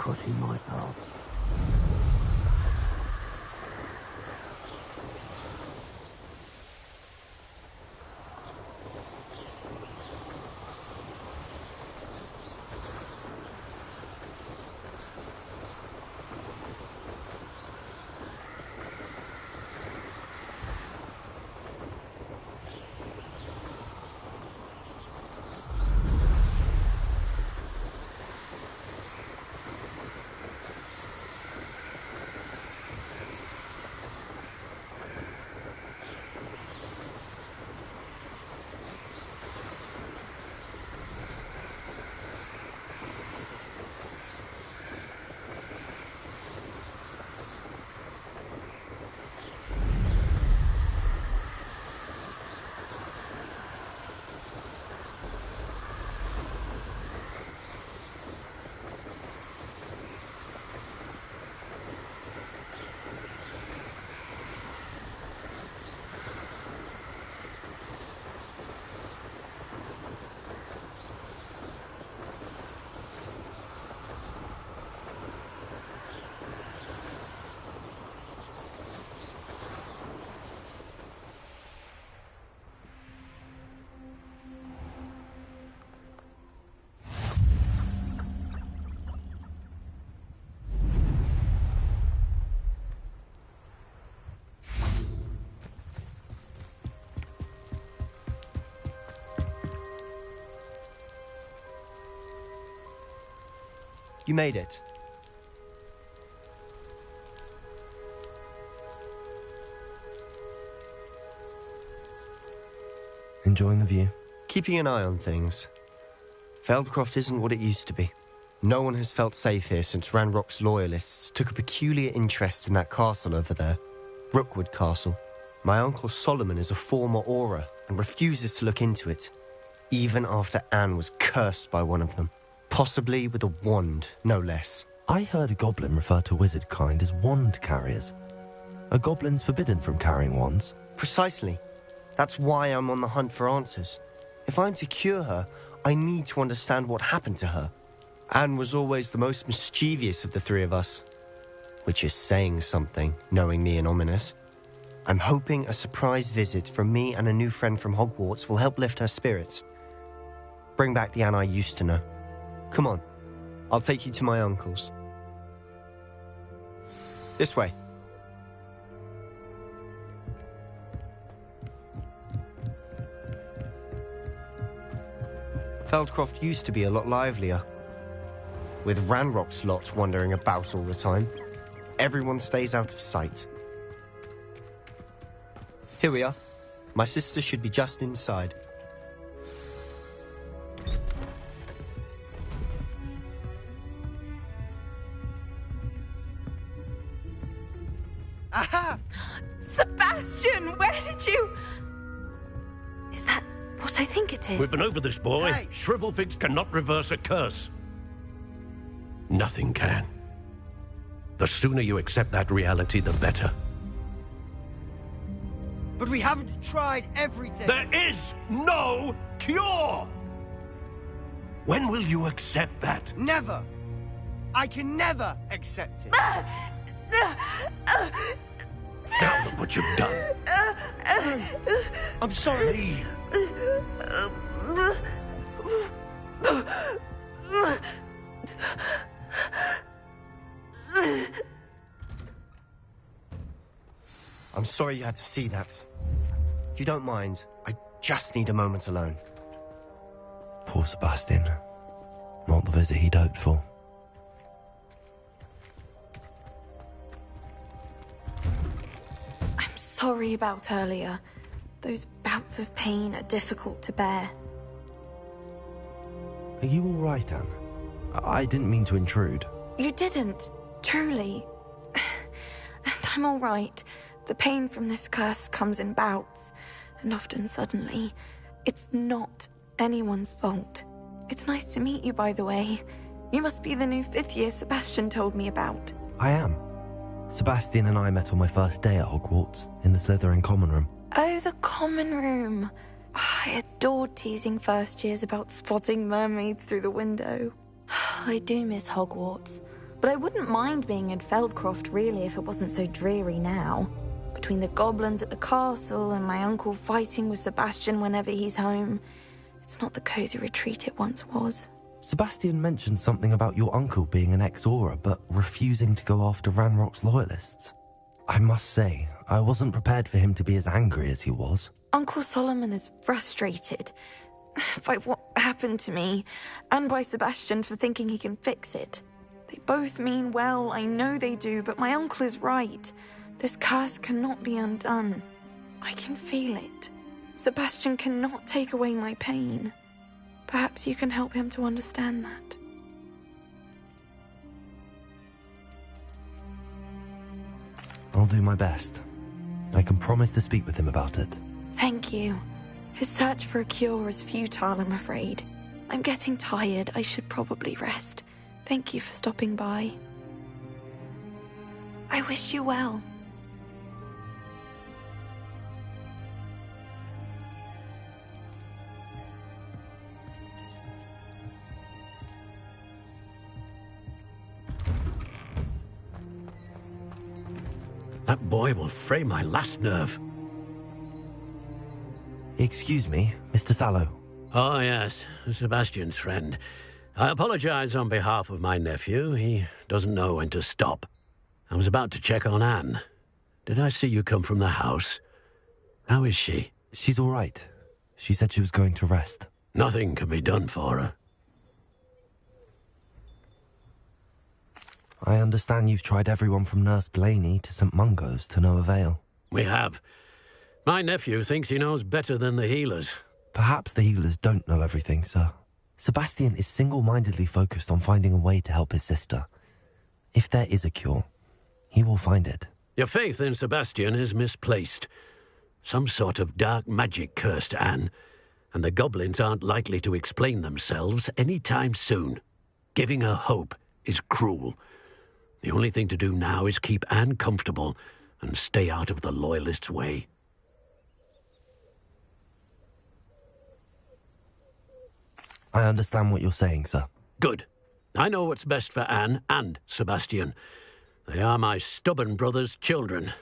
crossing my path. You made it. Enjoying the view? Keeping an eye on things. Feldcroft isn't what it used to be. No one has felt safe here since Ranrock's loyalists took a peculiar interest in that castle over there. Rookwood Castle. My uncle Solomon is a former Auror and refuses to look into it, even after Anne was cursed by one of them. Possibly with a wand, no less. I heard a goblin refer to wizard kind as wand carriers. Are goblins forbidden from carrying wands? Precisely. That's why I'm on the hunt for answers. If I'm to cure her, I need to understand what happened to her. Anne was always the most mischievous of the three of us. Which is saying something, knowing me and ominous. I'm hoping a surprise visit from me and a new friend from Hogwarts will help lift her spirits. Bring back the Anne I used to know. Come on, I'll take you to my uncle's. This way. Feldcroft used to be a lot livelier, with Ranrock's lot wandering about all the time. Everyone stays out of sight. Here we are. My sister should be just inside. Aha! Sebastian, where did you... Is that what I think it is? We've been over this, boy. Hey. Shrivelfigs cannot reverse a curse. Nothing can. The sooner you accept that reality, the better. But we haven't tried everything. There is no cure! When will you accept that? Never. I can never accept it. Now look what you've done. I'm sorry. Leave. I'm sorry you had to see that. If you don't mind, I just need a moment alone. Poor Sebastian. Not the visit he'd hoped for. I'm sorry about earlier. Those bouts of pain are difficult to bear. Are you all right, Anne? I didn't mean to intrude. You didn't, truly. And I'm all right. The pain from this curse comes in bouts, and often suddenly. It's not anyone's fault. It's nice to meet you, by the way. You must be the new 5th year Sebastian told me about. I am. Sebastian and I met on my first day at Hogwarts, in the Slytherin common room. Oh, the common room. I adored teasing first years about spotting mermaids through the window. I do miss Hogwarts. But I wouldn't mind being in Feldcroft, really, if it wasn't so dreary now. Between the goblins at the castle and my uncle fighting with Sebastian whenever he's home, it's not the cosy retreat it once was. Sebastian mentioned something about your uncle being an ex-Aura, but refusing to go after Ranrock's loyalists. I must say, I wasn't prepared for him to be as angry as he was. Uncle Solomon is frustrated by what happened to me, and by Sebastian for thinking he can fix it. They both mean well, I know they do, but my uncle is right. This curse cannot be undone. I can feel it. Sebastian cannot take away my pain. Perhaps you can help him to understand that. I'll do my best. I can promise to speak with him about it. Thank you. His search for a cure is futile, I'm afraid. I'm getting tired. I should probably rest. Thank you for stopping by. I wish you well. That boy will fray my last nerve. Excuse me, Mr. Sallow. Oh, yes, Sebastian's friend. I apologize on behalf of my nephew. He doesn't know when to stop. I was about to check on Anne. Did I see you come from the house? How is she? She's all right. She said she was going to rest. Nothing can be done for her. I understand you've tried everyone from Nurse Blaney to St. Mungo's to no avail. We have. My nephew thinks he knows better than the healers. Perhaps the healers don't know everything, sir. Sebastian is single-mindedly focused on finding a way to help his sister. If there is a cure, he will find it. Your faith in Sebastian is misplaced. Some sort of dark magic cursed Anne, and the goblins aren't likely to explain themselves any time soon. Giving her hope is cruel. The only thing to do now is keep Anne comfortable and stay out of the Loyalists' way. I understand what you're saying, sir. Good. I know what's best for Anne and Sebastian. They are my stubborn brother's children.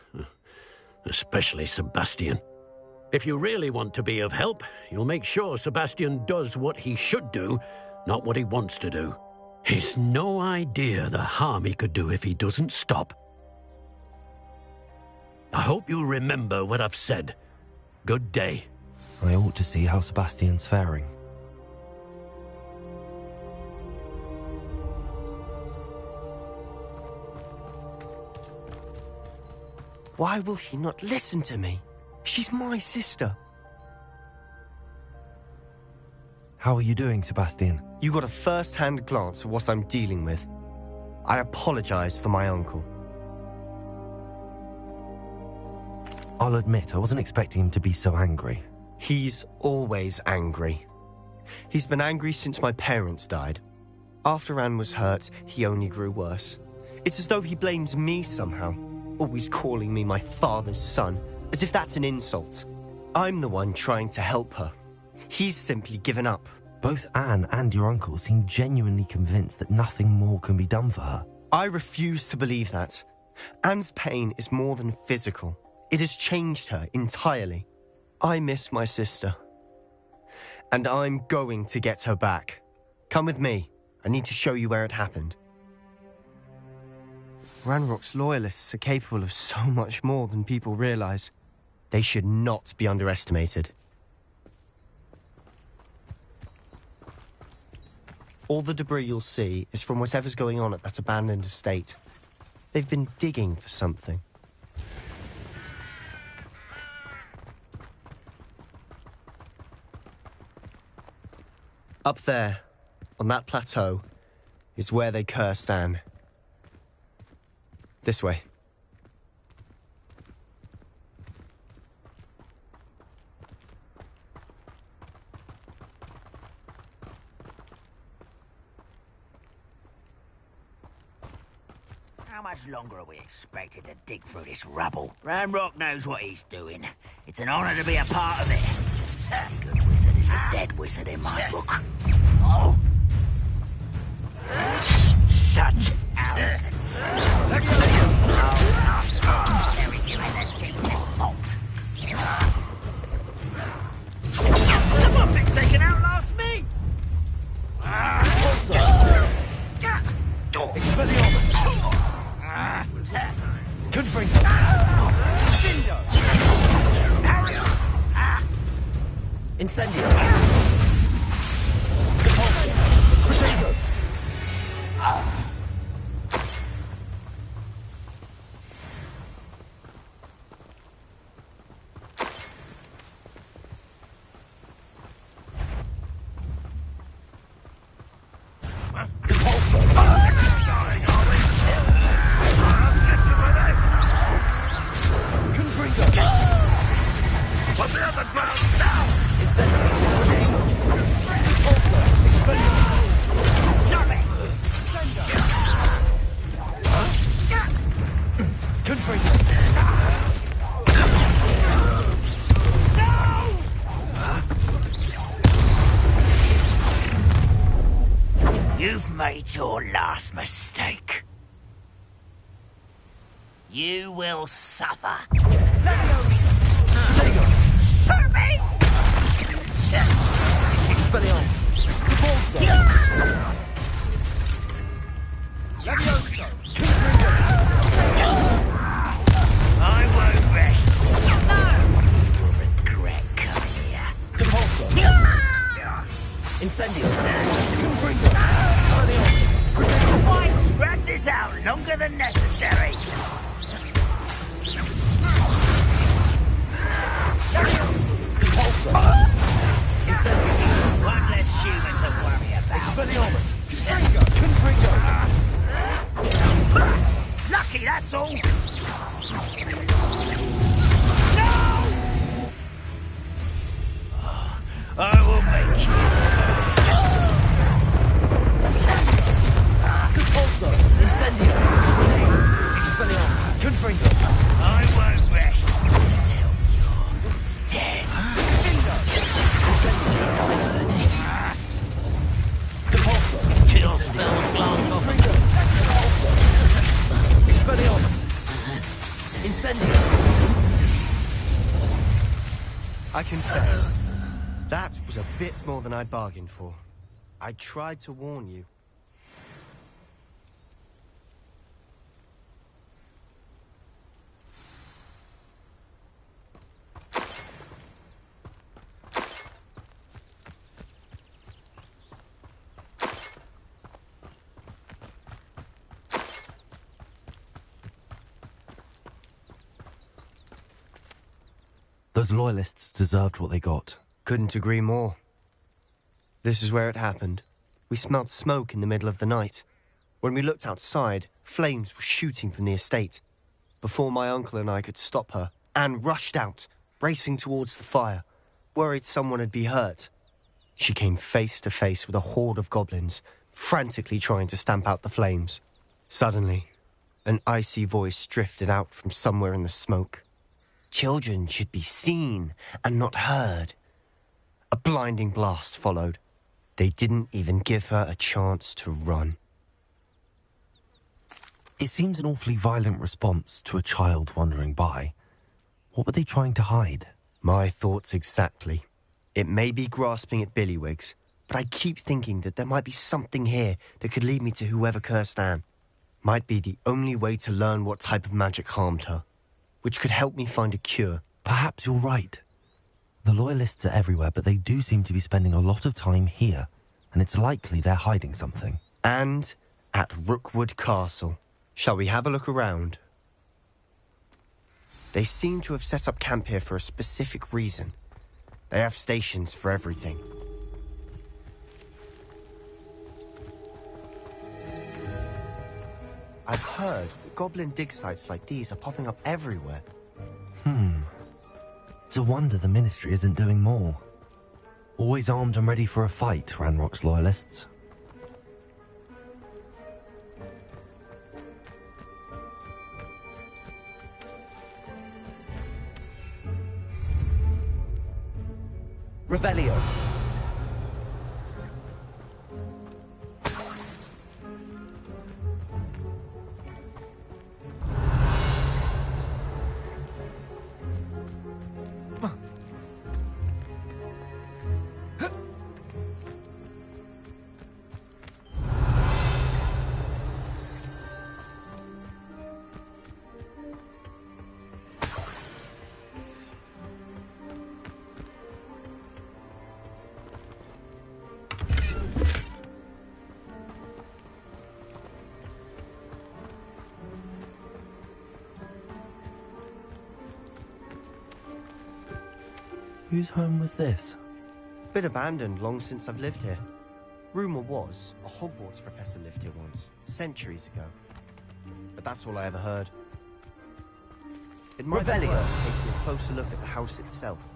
Especially Sebastian. If you really want to be of help, you'll make sure Sebastian does what he should do, not what he wants to do. He's no idea the harm he could do if he doesn't stop. I hope you remember what I've said. Good day. I ought to see how Sebastian's faring. Why will he not listen to me? She's my sister. How are you doing, Sebastian? You got a first-hand glance at what I'm dealing with. I apologize for my uncle. I'll admit, I wasn't expecting him to be so angry. He's always angry. He's been angry since my parents died. After Anne was hurt, he only grew worse. It's as though he blames me somehow, always calling me my father's son, as if that's an insult. I'm the one trying to help her. He's simply given up. Both Anne and your uncle seem genuinely convinced that nothing more can be done for her. I refuse to believe that. Anne's pain is more than physical. It has changed her entirely. I miss my sister. And I'm going to get her back. Come with me. I need to show you where it happened. Ranrock's loyalists are capable of so much more than people realize. They should not be underestimated. All the debris you'll see is from whatever's going on at that abandoned estate. They've been digging for something. Up there, on that plateau, is where they cursed Anne. This way. How much longer are we expected to dig through this rubble? Ranrock knows what he's doing. It's an honor to be a part of it. A good wizard is a dead wizard in my book. Oh! Such Someone been taken out last me! Expelliarmus! Confringo! Incendio! Repulsor! Protego! You've made your last mistake. You will suffer. Shoot me! Expelliarmus! Repulsor! Levioso! Confringo! I won't rest. No! You will regret coming here. Repulsor! Incendio! Confringo! Expelliarmus! Why drag this out longer than necessary? Repulsor! Incendio! One less human to worry about. Expelliarmus! Confringo! Lucky, that's all. I will make you. Repulsor! Incendio! Expelliarmus! Confringo! I won't rest until you're dead. Incendio! Repulsor! Kill spells glance off. Repulsor! Expelliarmus! Incendio! I confess, that was a bit more than I'd bargained for. I tried to warn you. Those loyalists deserved what they got. Couldn't agree more. This is where it happened. We smelled smoke in the middle of the night. When we looked outside, flames were shooting from the estate. Before my uncle and I could stop her, Anne rushed out, racing towards the fire, worried someone had been hurt. She came face to face with a horde of goblins, frantically trying to stamp out the flames. Suddenly, an icy voice drifted out from somewhere in the smoke. Children should be seen and not heard. A blinding blast followed. They didn't even give her a chance to run. It seems an awfully violent response to a child wandering by. What were they trying to hide? My thoughts exactly. It may be grasping at billywhigs, but I keep thinking that there might be something here that could lead me to whoever cursed Anne. Might be the only way to learn what type of magic harmed her, which could help me find a cure. Perhaps you're right. The loyalists are everywhere, but they do seem to be spending a lot of time here, and it's likely they're hiding something. And at Rookwood Castle. Shall we have a look around? They seem to have set up camp here for a specific reason. They have stations for everything. I've heard that goblin dig sites like these are popping up everywhere. It's a wonder the Ministry isn't doing more. Always armed and ready for a fight, Ranrock's loyalists. Revelio. Whose home was this? Been abandoned long since I've lived here. Rumour was a Hogwarts professor lived here once, centuries ago. But that's all I ever heard. It might be worth taking a closer look at the house itself.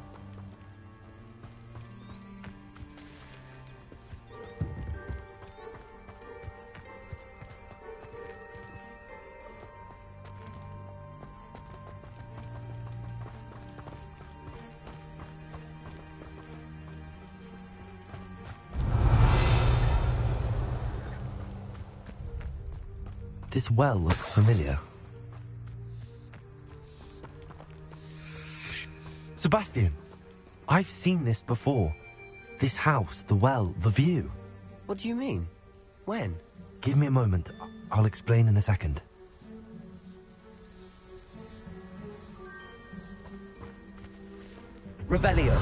This well looks familiar. Sebastian! I've seen this before. This house, the well, the view. What do you mean? When? Give me a moment. I'll explain in a second. Revelio.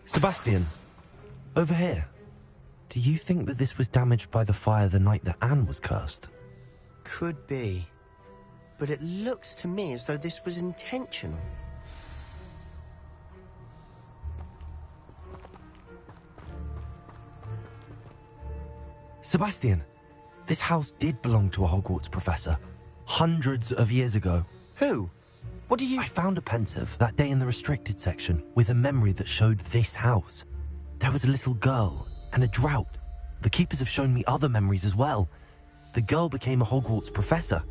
Sebastian, over here. Do you think that this was damaged by the fire the night that Anne was cursed? Could be. But it looks to me as though this was intentional. Sebastian, this house did belong to a Hogwarts professor. Hundreds of years ago. Who? What do you... I found a pensive that day in the restricted section with a memory that showed this house. There was a little girl and a drought. The keepers have shown me other memories as well. The girl became a Hogwarts professor.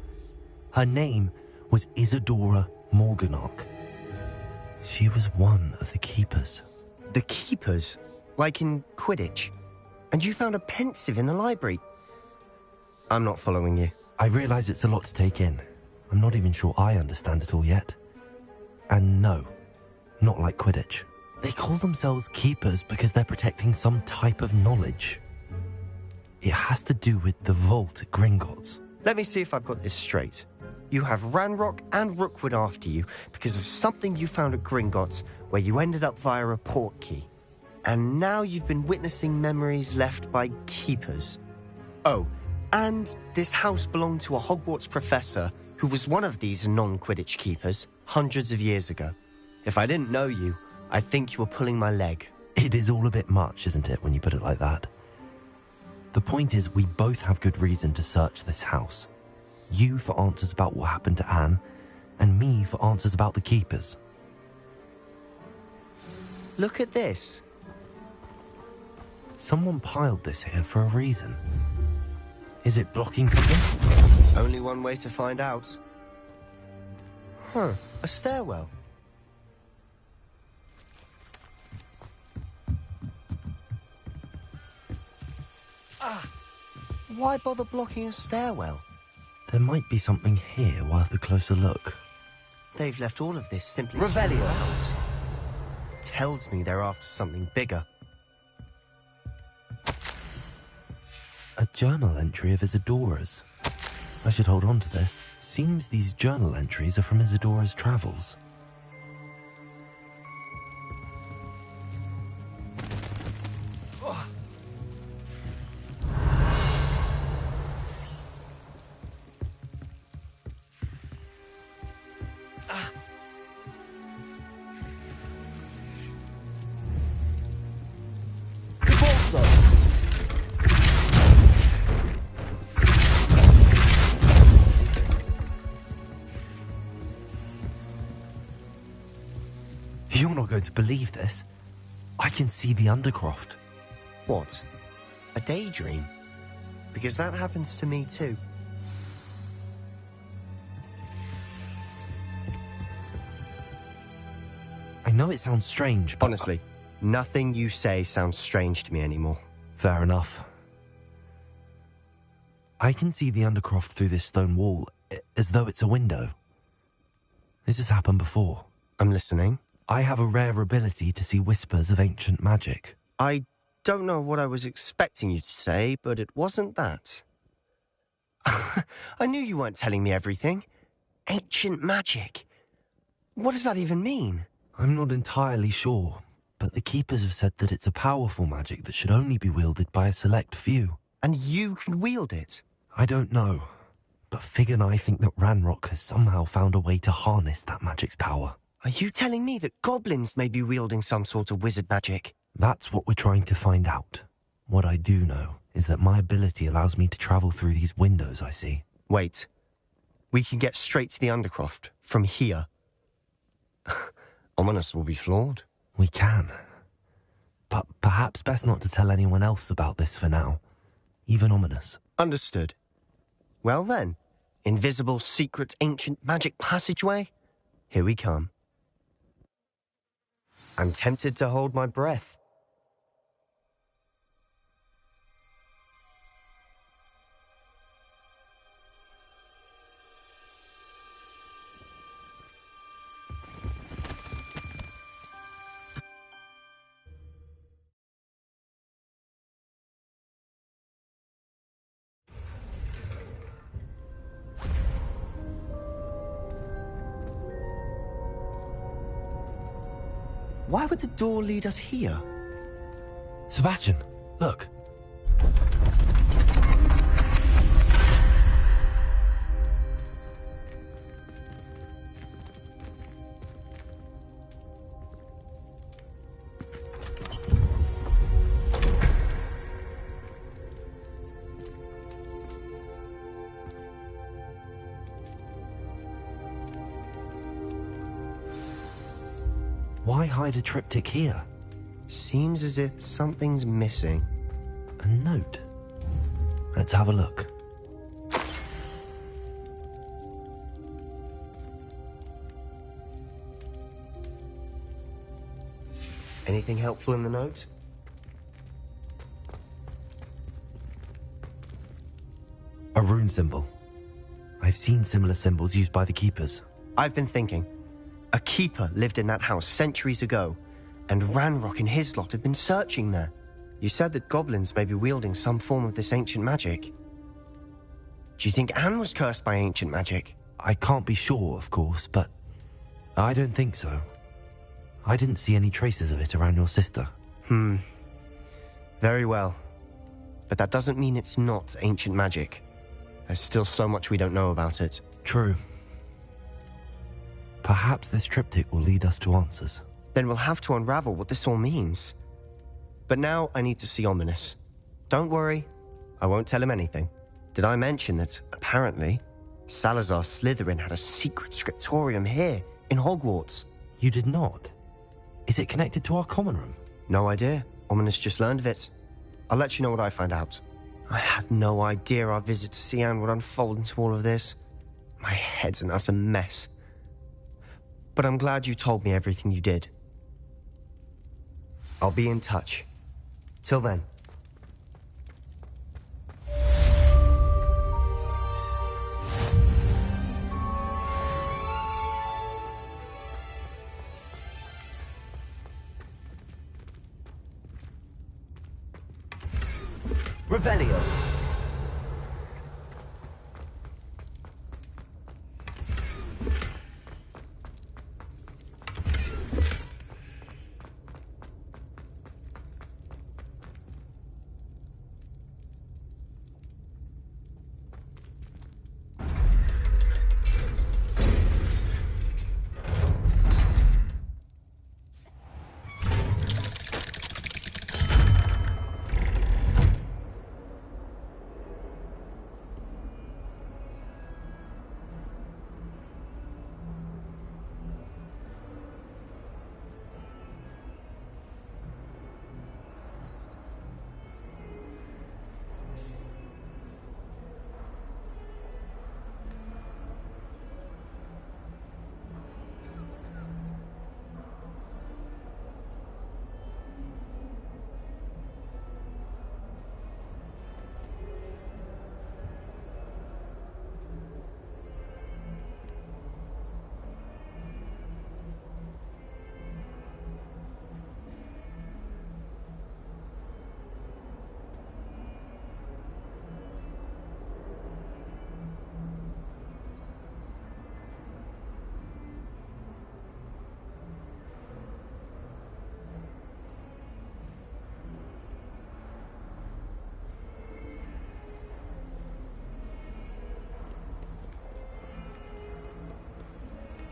Her name was Isadora Morganach. She was one of the keepers. The keepers? Like in Quidditch? And you found a pensive in the library? I'm not following you. I realise it's a lot to take in. I'm not even sure I understand it all yet. And no, not like Quidditch. They call themselves keepers because they're protecting some type of knowledge. It has to do with the vault at Gringotts. Let me see if I've got this straight. You have Ranrock and Rookwood after you because of something you found at Gringotts where you ended up via a portkey. And now you've been witnessing memories left by keepers. Oh, and this house belonged to a Hogwarts professor who was one of these non-Quidditch keepers hundreds of years ago. If I didn't know you, I'd think you were pulling my leg. It is all a bit much, isn't it, when you put it like that? The point is, we both have good reason to search this house. You for answers about what happened to Anne, and me for answers about the keepers. Look at this. Someone piled this here for a reason. Is it blocking something? Only one way to find out. Huh, a stairwell. Why bother blocking a stairwell? There might be something here worth a closer look. They've left all of this simply spread out. Tells me they're after something bigger. A journal entry of Isadora's. I should hold on to this. Seems these journal entries are from Isadora's travels. You're not going to believe this. I can see the Undercroft. What? A daydream? Because that happens to me too. I know it sounds strange, but... Honestly, nothing you say sounds strange to me anymore. Fair enough. I can see the Undercroft through this stone wall, as though it's a window. This has happened before. I'm listening. I have a rare ability to see whispers of ancient magic. I don't know what I was expecting you to say, but it wasn't that. I knew you weren't telling me everything. Ancient magic. What does that even mean? I'm not entirely sure, but the Keepers have said that it's a powerful magic that should only be wielded by a select few. And you can wield it? I don't know, but Fig and I think that Ranrock has somehow found a way to harness that magic's power. Are you telling me that goblins may be wielding some sort of wizard magic? That's what we're trying to find out. What I do know is that my ability allows me to travel through these windows I see. Wait. We can get straight to the Undercroft from here. Ominous will be floored. We can. But perhaps best not to tell anyone else about this for now. Even Ominous. Understood. Well then, invisible, secret, ancient magic passageway? Here we come. I'm tempted to hold my breath. Why would the door lead us here? Sebastian, look. Why hide a triptych here? Seems as if something's missing. A note. Let's have a look. Anything helpful in the note? A rune symbol. I've seen similar symbols used by the Keepers. I've been thinking. A keeper lived in that house centuries ago, and Ranrock and his lot have been searching there. You said that goblins may be wielding some form of this ancient magic. Do you think Anne was cursed by ancient magic? I can't be sure, of course, but I don't think so. I didn't see any traces of it around your sister. Very well. But that doesn't mean it's not ancient magic. There's still so much we don't know about it. True. Perhaps this triptych will lead us to answers. Then we'll have to unravel what this all means. But now I need to see Ominous. Don't worry, I won't tell him anything. Did I mention that, apparently, Salazar Slytherin had a secret scriptorium here, in Hogwarts? You did not? Is it connected to our common room? No idea. Ominous just learned of it. I'll let you know what I find out. I had no idea our visit to Cian would unfold into all of this. My head's an utter mess. But I'm glad you told me everything you did. I'll be in touch. Till then. Revelio.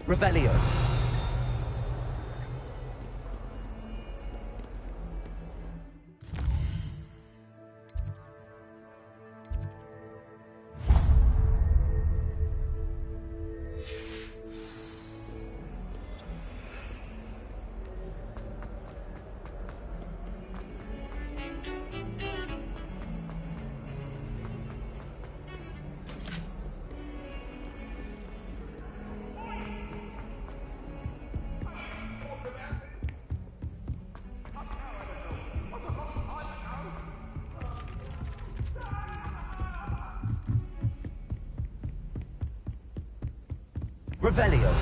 Revelio. Revelio.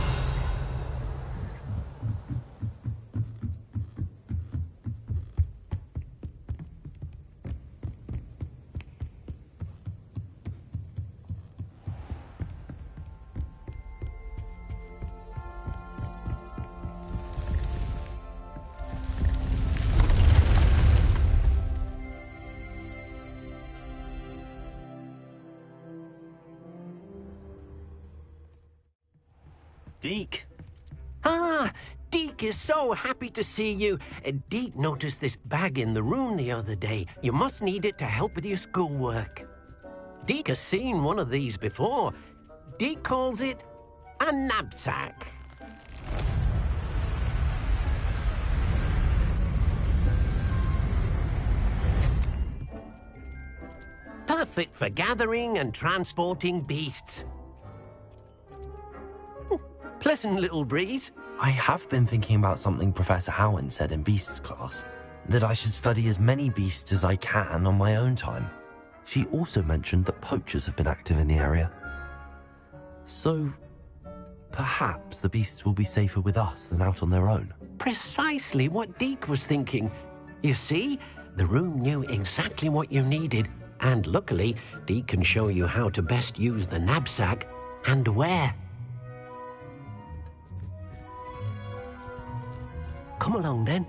Deke. Ah, Deke is so happy to see you. Deke noticed this bag in the room the other day. You must need it to help with your schoolwork. Deke has seen one of these before. Deke calls it a knapsack. Perfect for gathering and transporting beasts. Pleasant little breeze. I have been thinking about something Professor Howard said in Beasts class, that I should study as many beasts as I can on my own time. She also mentioned that poachers have been active in the area. So, perhaps the beasts will be safer with us than out on their own. Precisely what Deke was thinking. You see, the room knew exactly what you needed, and luckily, Deke can show you how to best use the knapsack and where. Come along, then.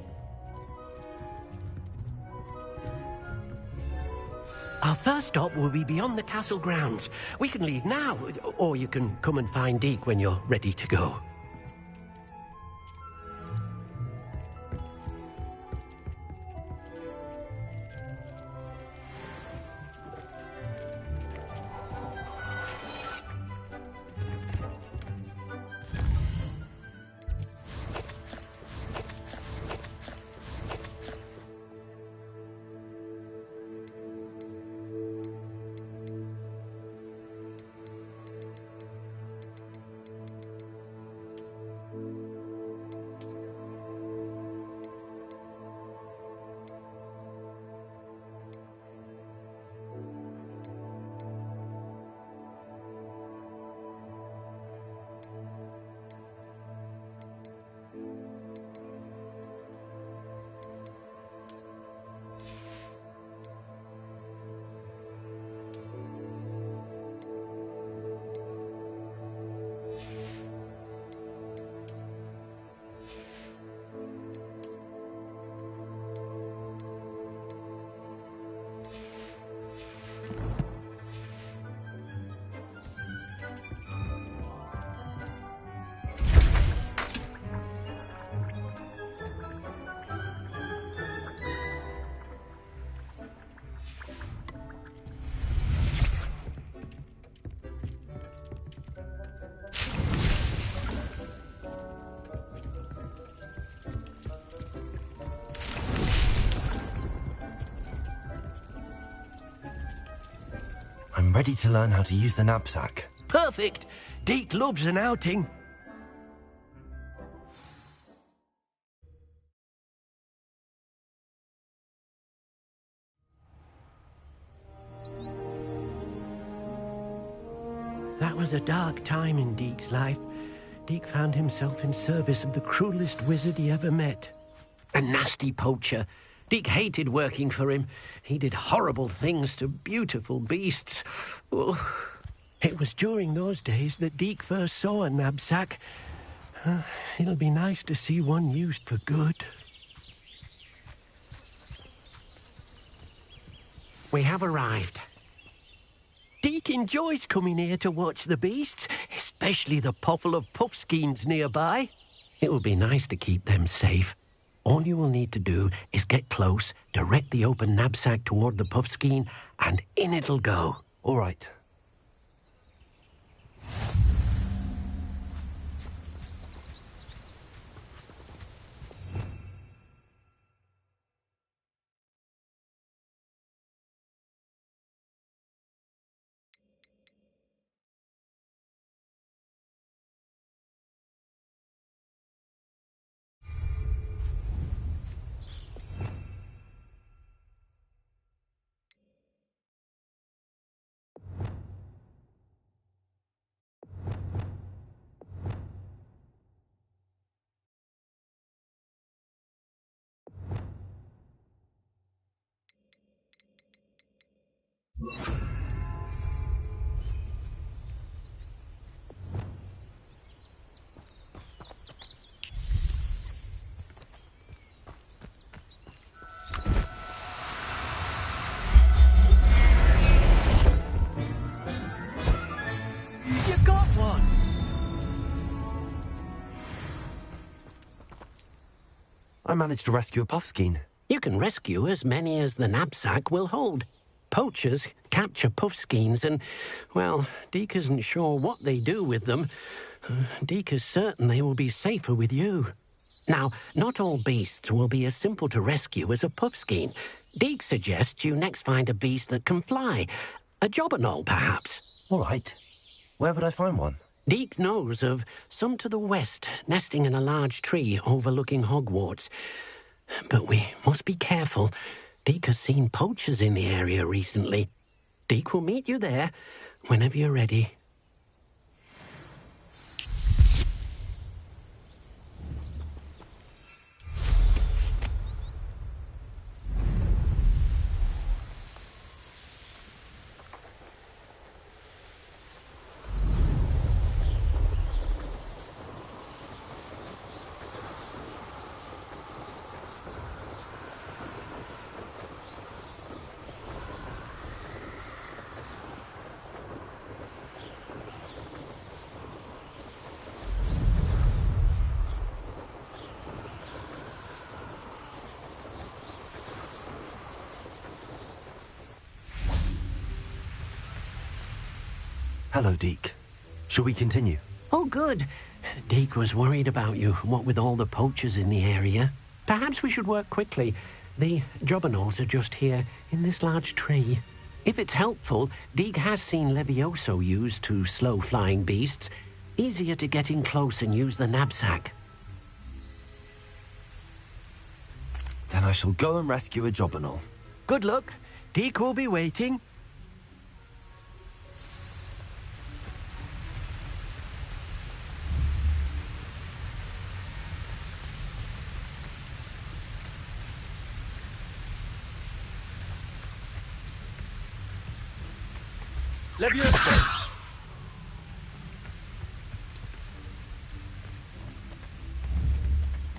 Our first stop will be beyond the castle grounds. We can leave now, or you can come and find Deke when you're ready to go. I'm ready to learn how to use the knapsack. Perfect! Deke loves an outing. That was a dark time in Deke's life. Deke found himself in service of the cruelest wizard he ever met. A nasty poacher. Deke hated working for him. He did horrible things to beautiful beasts. Oh. It was during those days that Deke first saw a knapsack. It'll be nice to see one used for good. We have arrived. Deke enjoys coming here to watch the beasts, especially the potful of puffskeins nearby. It will be nice to keep them safe. All you will need to do is get close, direct the open knapsack toward the puffskein, and in it'll go. All right. You got one! I managed to rescue a puffskein. You can rescue as many as the knapsack will hold. Poachers capture puffskeins and, well, Deke isn't sure what they do with them. Deke is certain they will be safer with you. Now, not all beasts will be as simple to rescue as a puffskein. Deke suggests you next find a beast that can fly. A jobberknoll, perhaps. All right. Where would I find one? Deke knows of some to the west, nesting in a large tree overlooking Hogwarts. But we must be careful. Deke has seen poachers in the area recently. Deke will meet you there whenever you're ready. Hello, Deke. Shall we continue? Oh, good. Deke was worried about you, what with all the poachers in the area. Perhaps we should work quickly. The jobberknolls are just here, in this large tree. If it's helpful, Deke has seen Levioso used to slow flying beasts. Easier to get in close and use the knapsack. Then I shall go and rescue a jobberknoll. Good luck. Deke will be waiting. Levioso!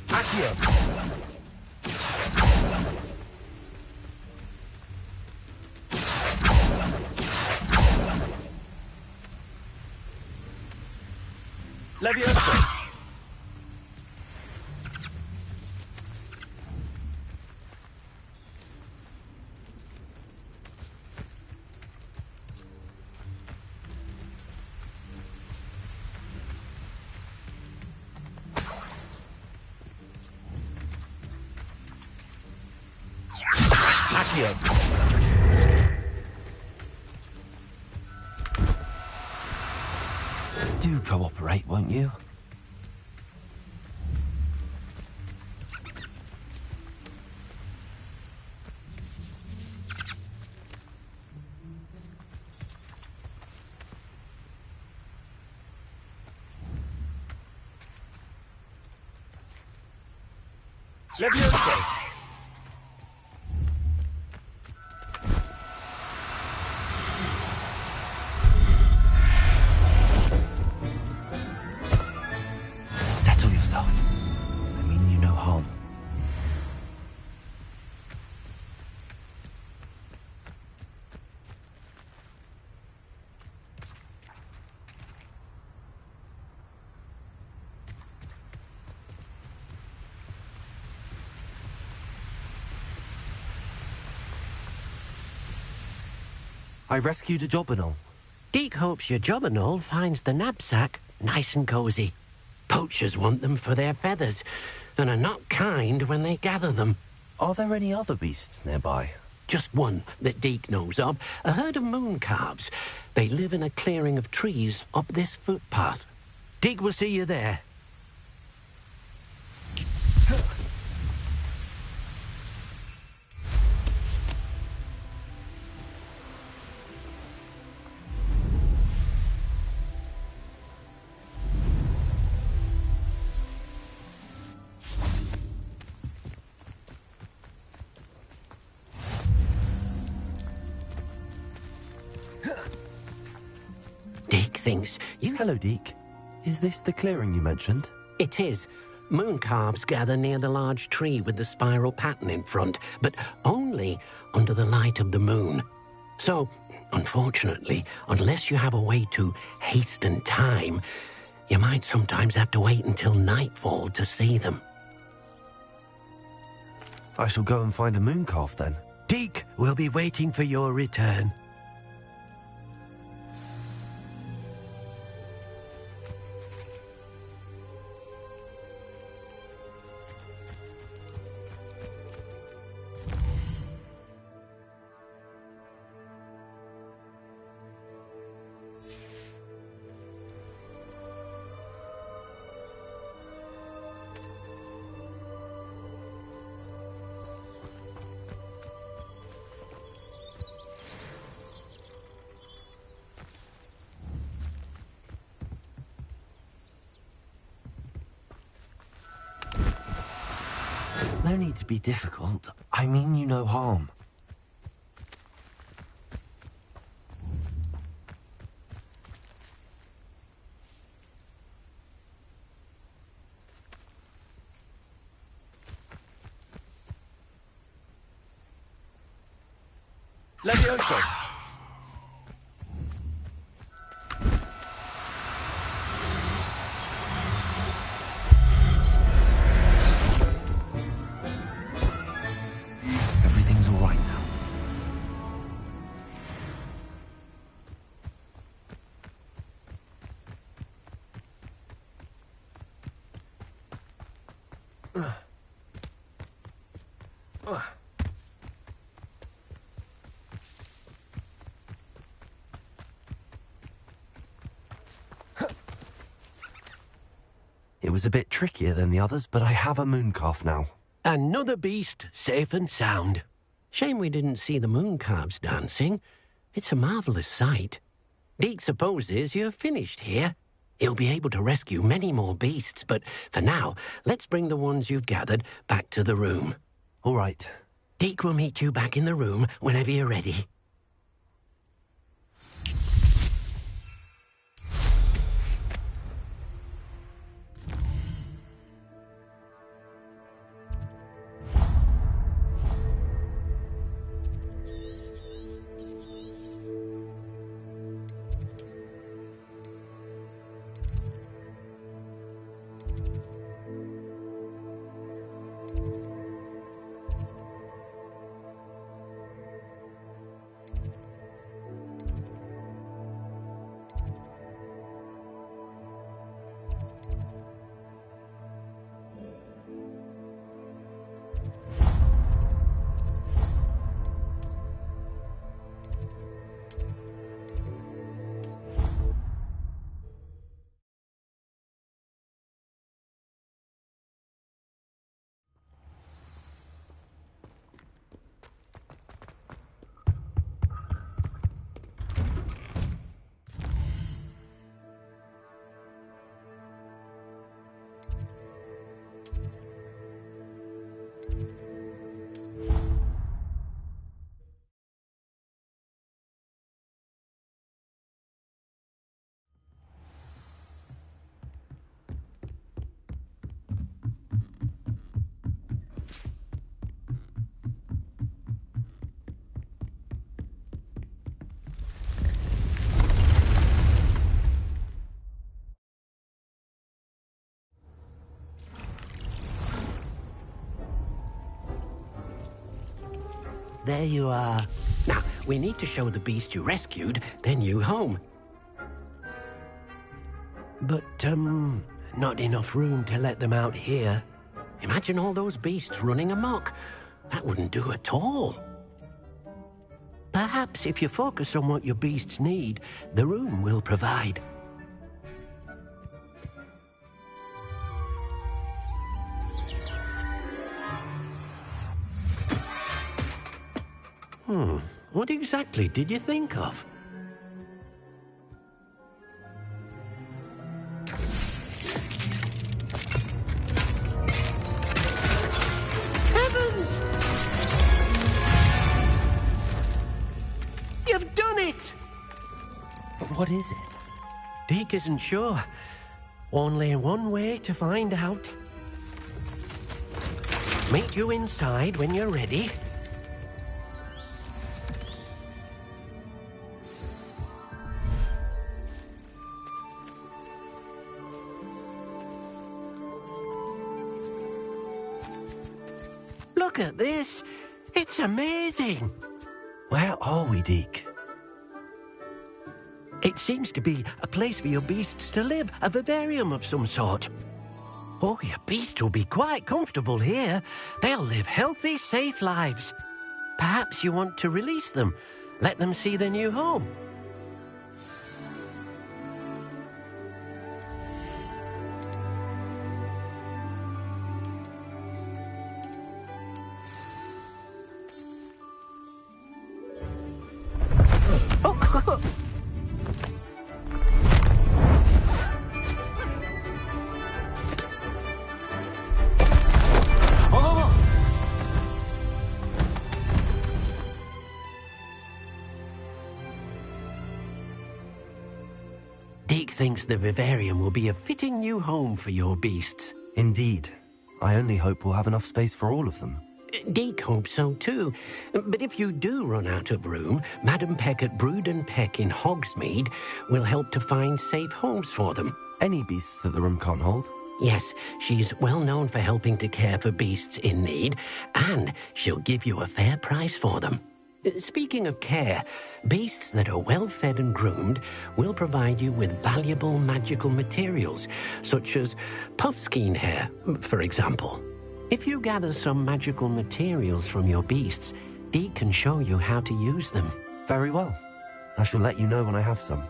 Accio! Levioso! Do cooperate, won't you? Levioso! Settle yourself. I mean you no harm. I rescued a job and all. Deke hopes your job and all finds the knapsack nice and cosy. Poachers want them for their feathers, and are not kind when they gather them. Are there any other beasts nearby? Just one that Deke knows of, a herd of moon calves. They live in a clearing of trees up this footpath. Deke will see you there. Deke thinks you... Hello, Deke. Is this the clearing you mentioned? It is. Moon calves gather near the large tree with the spiral pattern in front, but only under the light of the moon. So, unfortunately, unless you have a way to hasten time, you might sometimes have to wait until nightfall to see them. I shall go and find a moon calf then. Deke will be waiting for your return. No need to be difficult. I mean you no harm. Levioso! Everything's all right now. It was a bit trickier than the others, but I have a moon calf now. Another beast, safe and sound. Shame we didn't see the moon calves dancing. It's a marvellous sight. Deke supposes you're finished here. He'll be able to rescue many more beasts, but for now, let's bring the ones you've gathered back to the room. All right. Deke will meet you back in the room whenever you're ready. There you are. Now, we need to show the beast you rescued their new home. But, not enough room to let them out here. Imagine all those beasts running amok. That wouldn't do at all. Perhaps if you focus on what your beasts need, the room will provide. What exactly did you think of? Heavens! You've done it! But what is it? Deke isn't sure. Only one way to find out. Meet you inside when you're ready. Look at this. It's amazing. Where are we, Deke? It seems to be a place for your beasts to live, a vivarium of some sort. Oh, your beasts will be quite comfortable here. They'll live healthy, safe lives. Perhaps you want to release them, let them see their new home. Deke thinks the vivarium will be a fitting new home for your beasts. Indeed. I only hope we'll have enough space for all of them. Deke hopes so too. But if you do run out of room, Madam Peck at Brood and Peck in Hogsmeade will help to find safe homes for them. Any beasts that the room can't hold? Yes, she's well known for helping to care for beasts in need, and she'll give you a fair price for them. Speaking of care, beasts that are well fed and groomed will provide you with valuable magical materials, such as puffskein hair, for example. If you gather some magical materials from your beasts, Deke can show you how to use them. Very well. I shall let you know when I have some.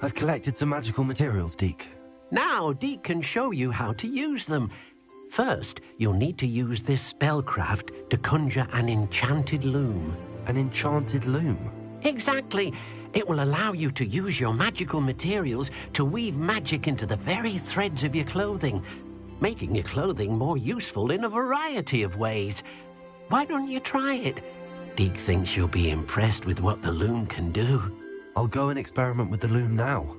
I've collected some magical materials, Deke. Now, Deke can show you how to use them. First, you'll need to use this spellcraft to conjure an enchanted loom. An enchanted loom? Exactly. It will allow you to use your magical materials to weave magic into the very threads of your clothing, making your clothing more useful in a variety of ways. Why don't you try it? Deke thinks you'll be impressed with what the loom can do. I'll go and experiment with the loom now.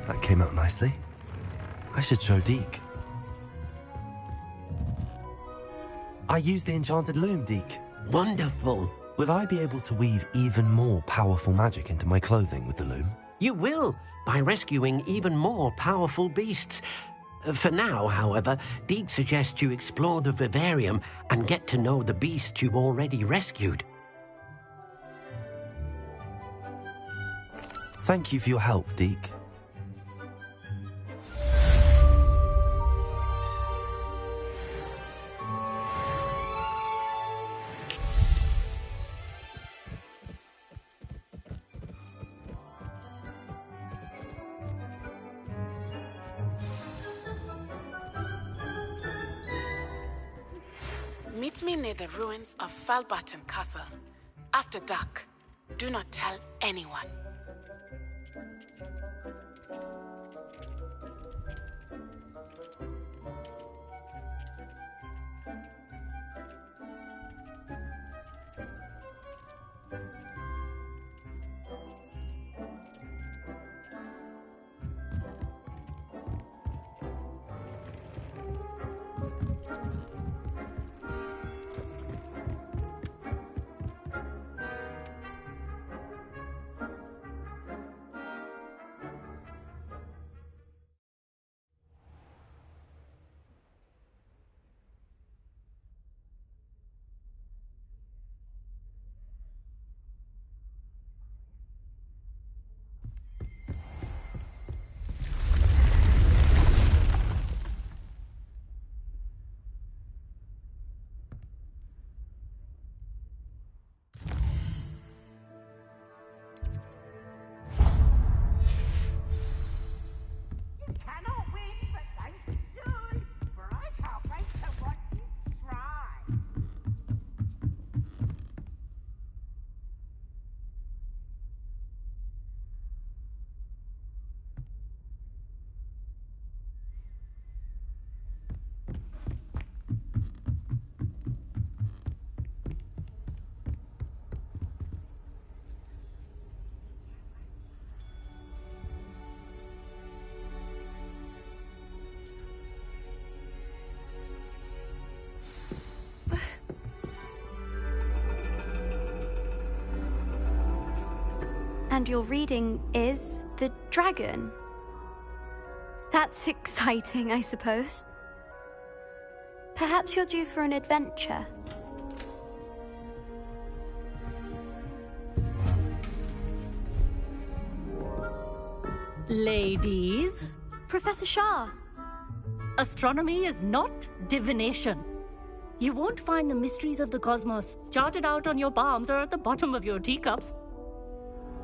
That came out nicely. I should show Deke. I used the enchanted loom, Deke. Wonderful. Will I be able to weave even more powerful magic into my clothing with the loom? You will, by rescuing even more powerful beasts. For now, however, Deke suggests you explore the vivarium and get to know the beasts you've already rescued. Thank you for your help, Deke. Meet me near the ruins of Falbutton Castle. After dark. Do not tell anyone. And your reading is the dragon. That's exciting, I suppose. Perhaps you're due for an adventure. Ladies, Professor Shah. astronomy is not divination. You won't find the mysteries of the cosmos charted out on your palms or at the bottom of your teacups.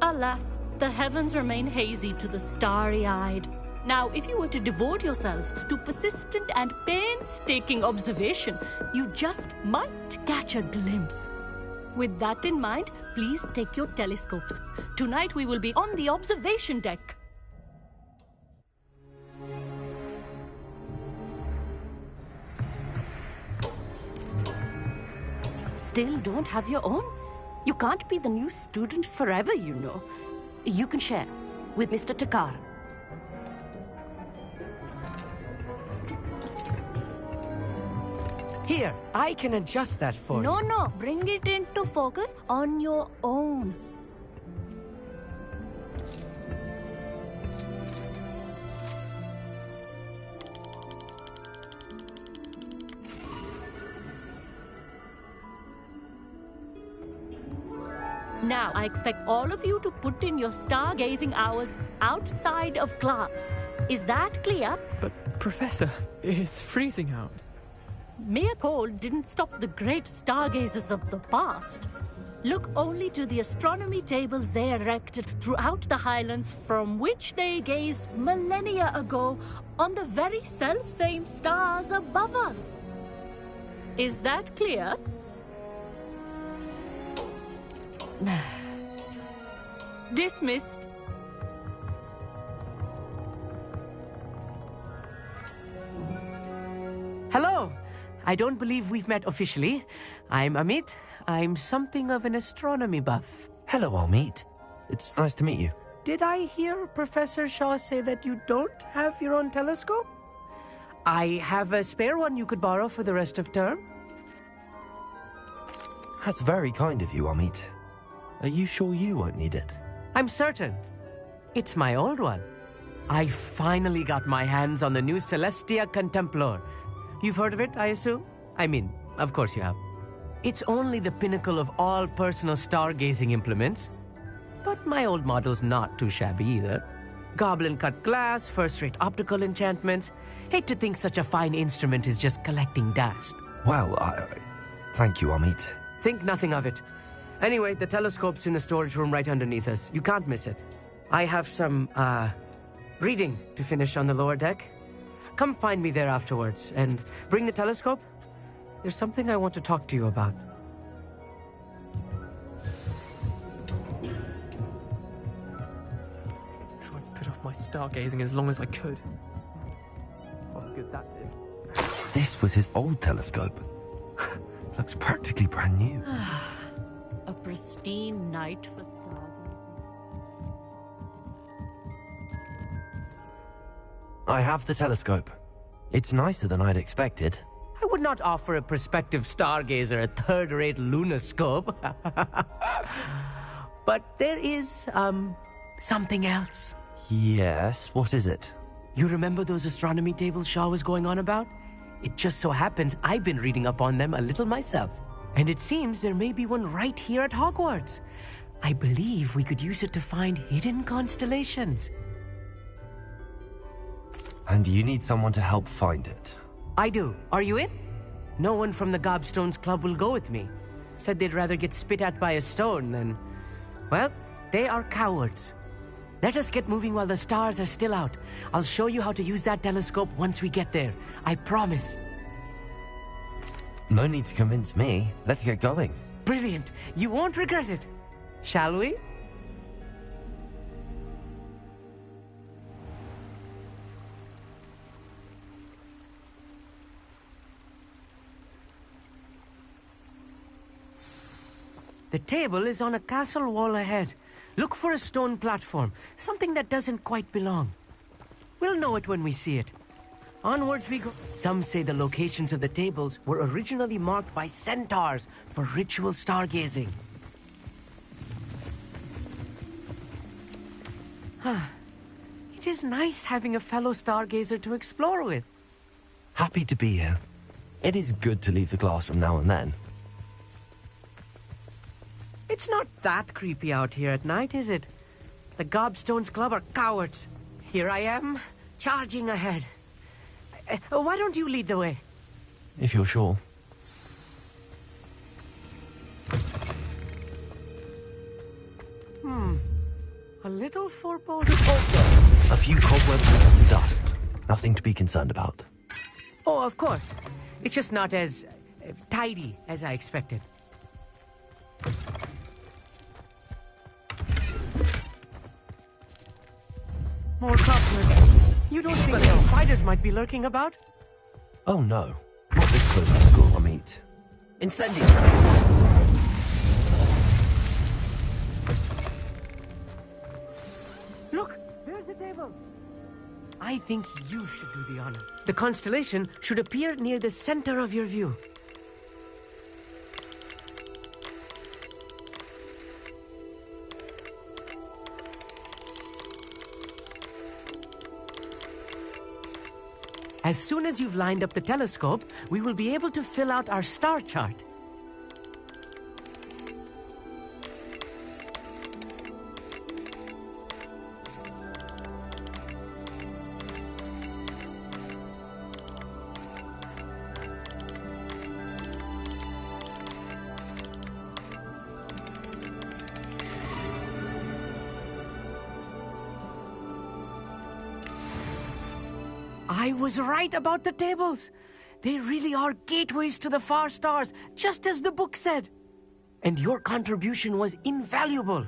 Alas, the heavens remain hazy to the starry-eyed. Now, if you were to devote yourselves to persistent and painstaking observation, you just might catch a glimpse. With that in mind, please take your telescopes. Tonight we will be on the observation deck. Still don't have your own? You can't be the new student forever, you know. You can share with Mr. Takar. Here, I can adjust that for you. No, bring it into focus on your own. Now, I expect all of you to put in your stargazing hours outside of class. Is that clear? But, Professor, it's freezing out. Mere cold didn't stop the great stargazers of the past. Look only to the astronomy tables they erected throughout the highlands from which they gazed millennia ago on the very self-same stars above us. Is that clear? Dismissed. Hello. I don't believe we've met officially. I'm Amit. I'm something of an astronomy buff. Hello, Amit. It's nice to meet you. did I hear Professor Shaw say that you don't have your own telescope? I have a spare one you could borrow for the rest of term. That's very kind of you, Amit. Are you sure you won't need it? I'm certain. It's my old one. I finally got my hands on the new Celestia Contemplar. You've heard of it, I assume? I mean, of course you have. It's only the pinnacle of all personal stargazing implements. But my old model's not too shabby either. Goblin-cut glass, first-rate optical enchantments. Hate to think such a fine instrument is just collecting dust. Well, thank you, Amit. Think nothing of it. Anyway, the telescope's in the storage room right underneath us. You can't miss it. I have some, reading to finish on the lower deck. Come find me there afterwards, and bring the telescope. There's something I want to talk to you about. Tried to put off my stargazing as long as I could. What good that did. This was his old telescope. Looks practically brand new. A pristine night for stargazing. I have the telescope. It's nicer than I'd expected. I would not offer a prospective stargazer a third-rate lunoscope. But there is, something else. Yes, what is it? You remember those astronomy tables Shaw was going on about? It just so happens I've been reading up on them a little myself. And it seems there may be one right here at Hogwarts. I believe we could use it to find hidden constellations. And you need someone to help find it. I do. Are you in? No one from the Gobstones Club will go with me. Said they'd rather get spit at by a stone than... Well, they are cowards. Let us get moving while the stars are still out. I'll show you how to use that telescope once we get there. I promise. No need to convince me. Let's get going. Brilliant. You won't regret it. Shall we? The table is on a castle wall ahead. Look for a stone platform, something that doesn't quite belong. We'll know it when we see it. Onwards we go. Some say the locations of the tables were originally marked by centaurs for ritual stargazing. It is nice having a fellow stargazer to explore with. Happy to be here. It is good to leave the classroom now and then. It's not that creepy out here at night, is it? The Gobstones Club are cowards. Here I am, charging ahead. Why don't you lead the way? If you're sure. A little foreboding. A few cobwebs and some dust. Nothing to be concerned about. Oh, of course. It's just not as tidy as I expected. More cobwebs. You don't think any spiders might be lurking about? Oh no. Not this close to school, Amit. Incendio! Look! There's the table! I think you should do the honor. The constellation should appear near the center of your view. As soon as you've lined up the telescope, we will be able to fill out our star chart. I was right about the tables. They really are gateways to the far stars, just as the book said. And your contribution was invaluable.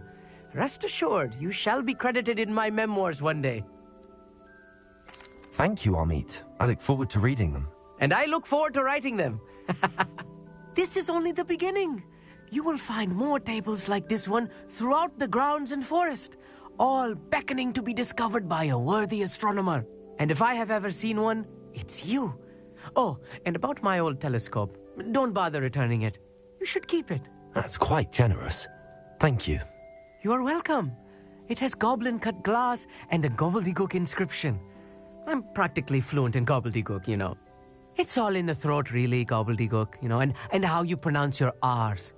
Rest assured, you shall be credited in my memoirs one day. Thank you, Amit. I look forward to reading them. And I look forward to writing them. This is only the beginning. You will find more tables like this one throughout the grounds and forest, all beckoning to be discovered by a worthy astronomer. And if I have ever seen one, it's you. Oh, and about my old telescope, don't bother returning it. You should keep it. That's quite generous. Thank you. You are welcome. It has goblin-cut glass and a gobbledygook inscription. I'm practically fluent in gobbledygook, you know. It's all in the throat, really, gobbledygook, you know, and how you pronounce your R's.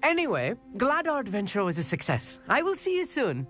Anyway, glad our adventure was a success. I will see you soon.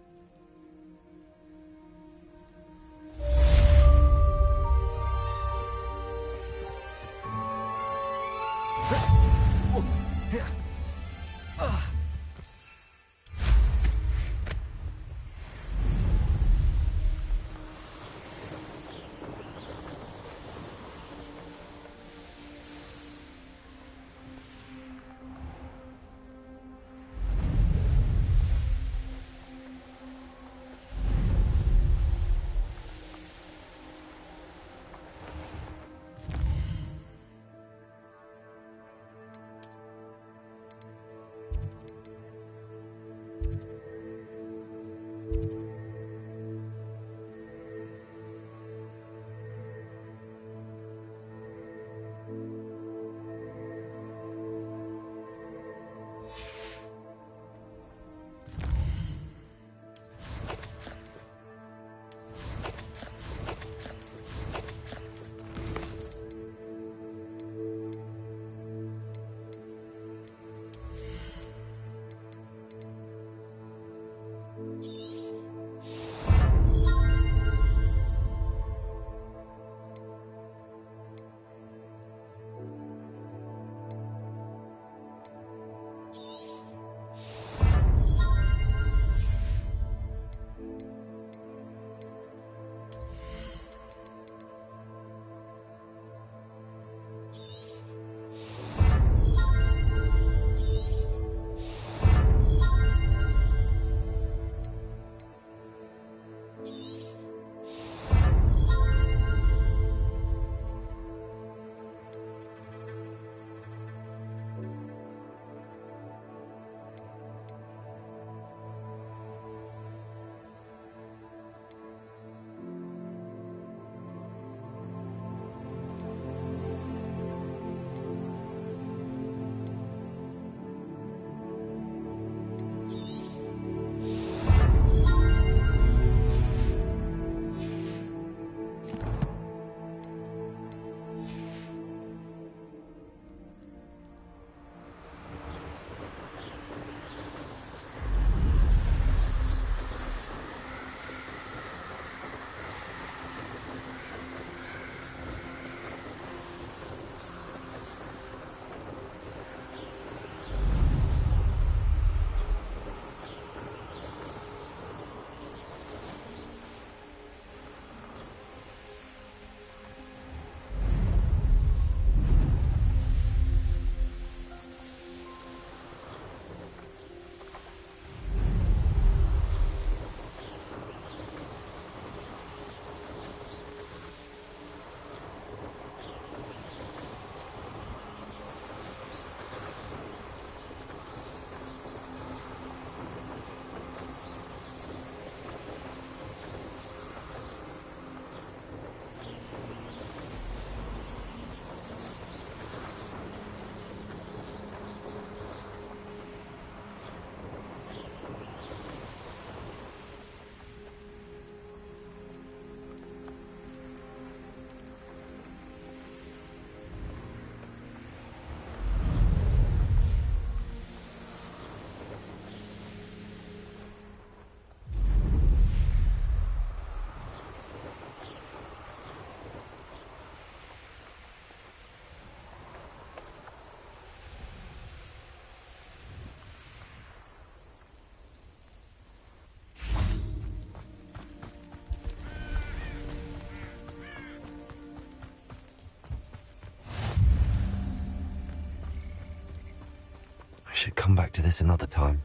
Should come back to this another time.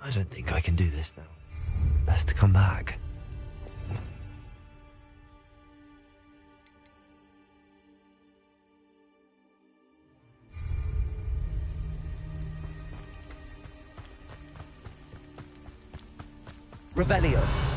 I don't think I can do this now. Best to come back. Revelio.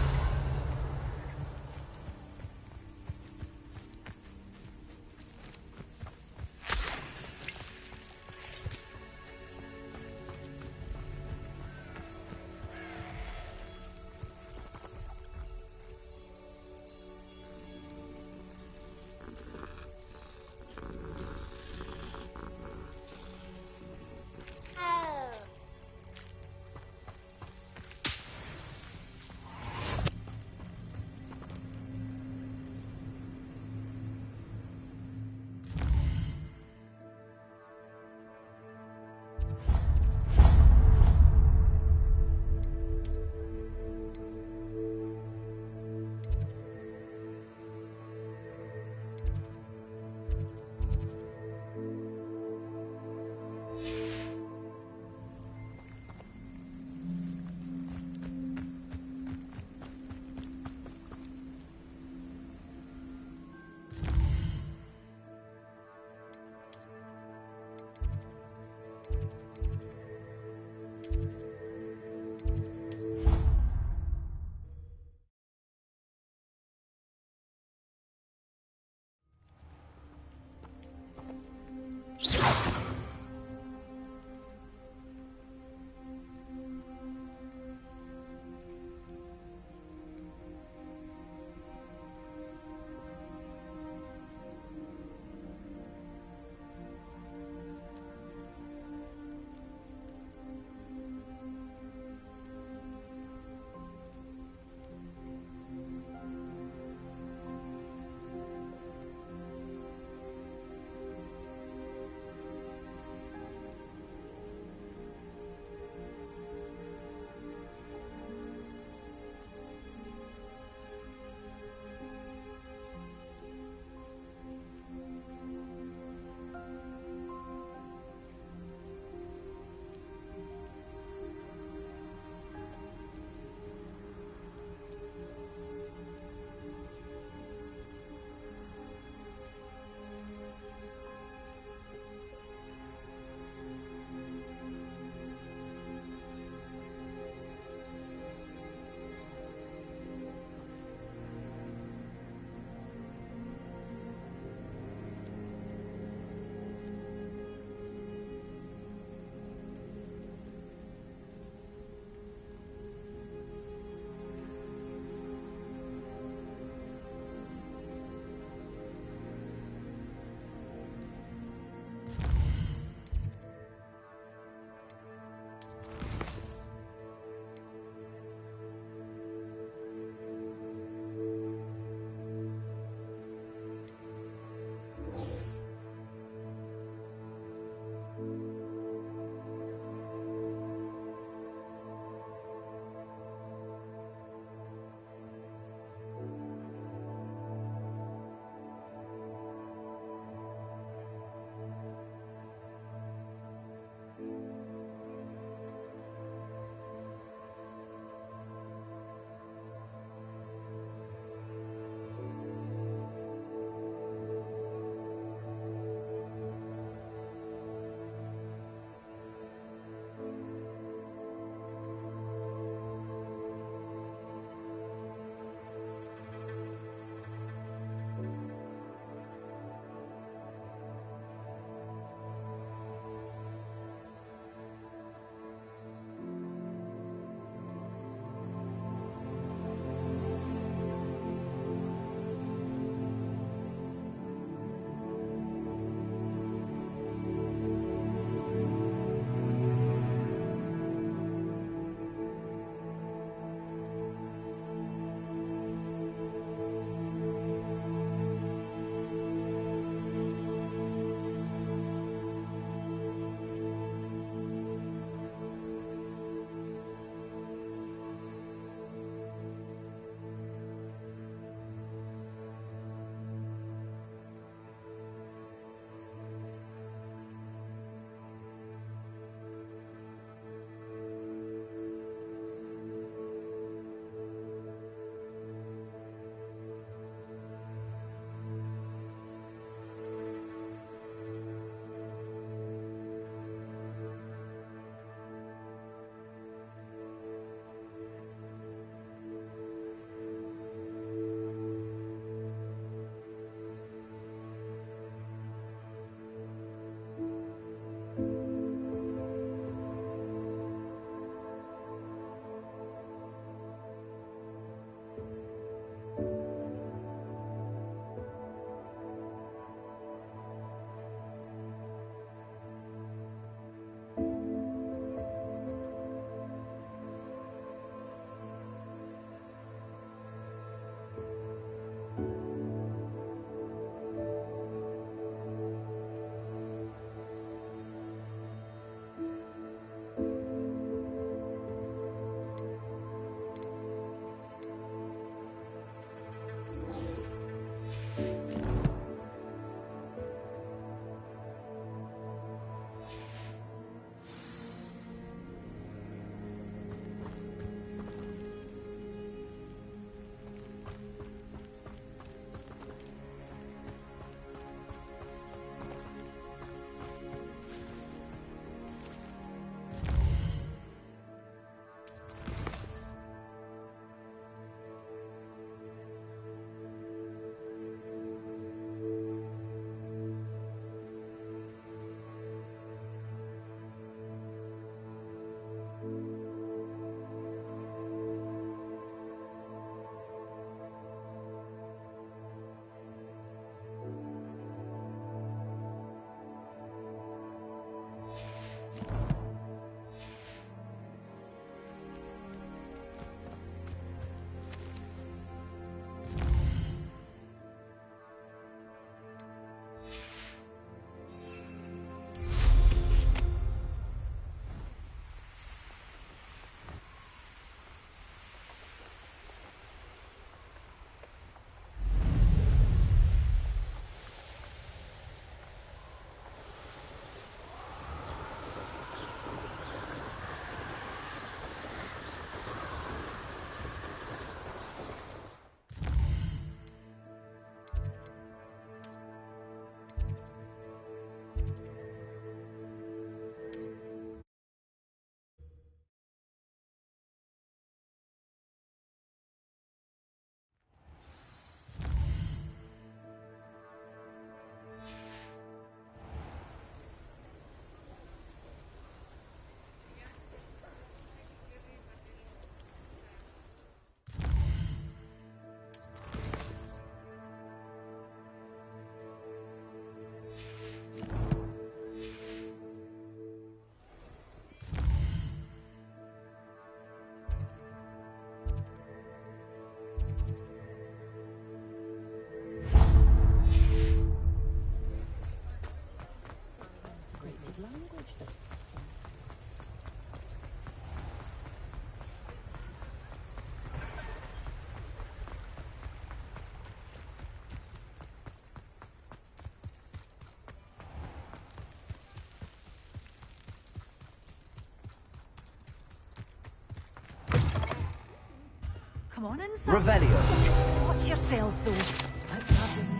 Come on inside. Revelio. Watch yourselves, though. Let's have this.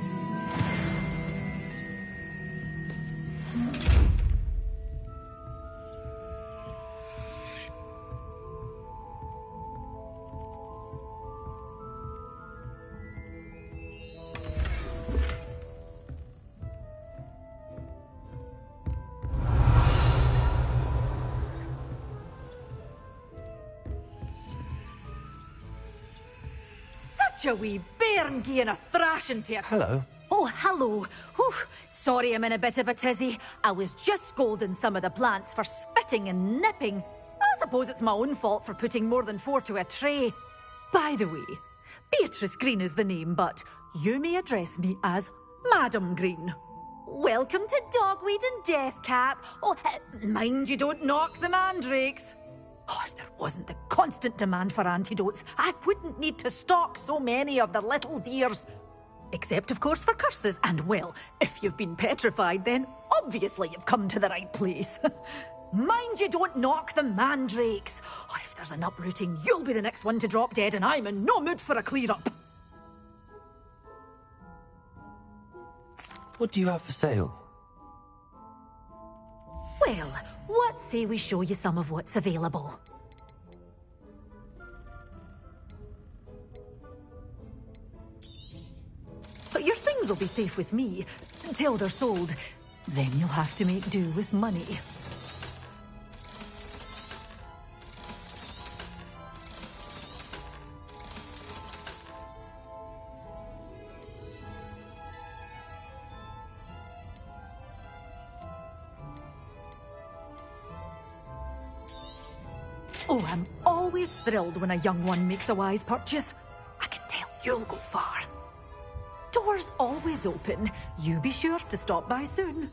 A wee bairn gieing a thrashing to you. Hello. Oh, hello. Whew. Sorry I'm in a bit of a tizzy. I was just scolding some of the plants for spitting and nipping. I suppose it's my own fault for putting more than 4 to a tray. By the way, Beatrice Green is the name, but you may address me as Madam Green. Welcome to Dogweed and Deathcap. Oh, mind you don't knock the mandrakes. Oh, if there wasn't the constant demand for antidotes, I wouldn't need to stock so many of the little dears. Except, of course, for curses. And, well, if you've been petrified, then obviously you've come to the right place. Mind you don't knock the mandrakes. Oh, if there's an uprooting, you'll be the next one to drop dead, and I'm in no mood for a clear-up. What do you have for sale? Well, what say we show you some of what's available? But your things will be safe with me until they're sold. Then you'll have to make do with money. Oh, I'm always thrilled when a young one makes a wise purchase. I can tell you'll go far. Doors always open. You be sure to stop by soon.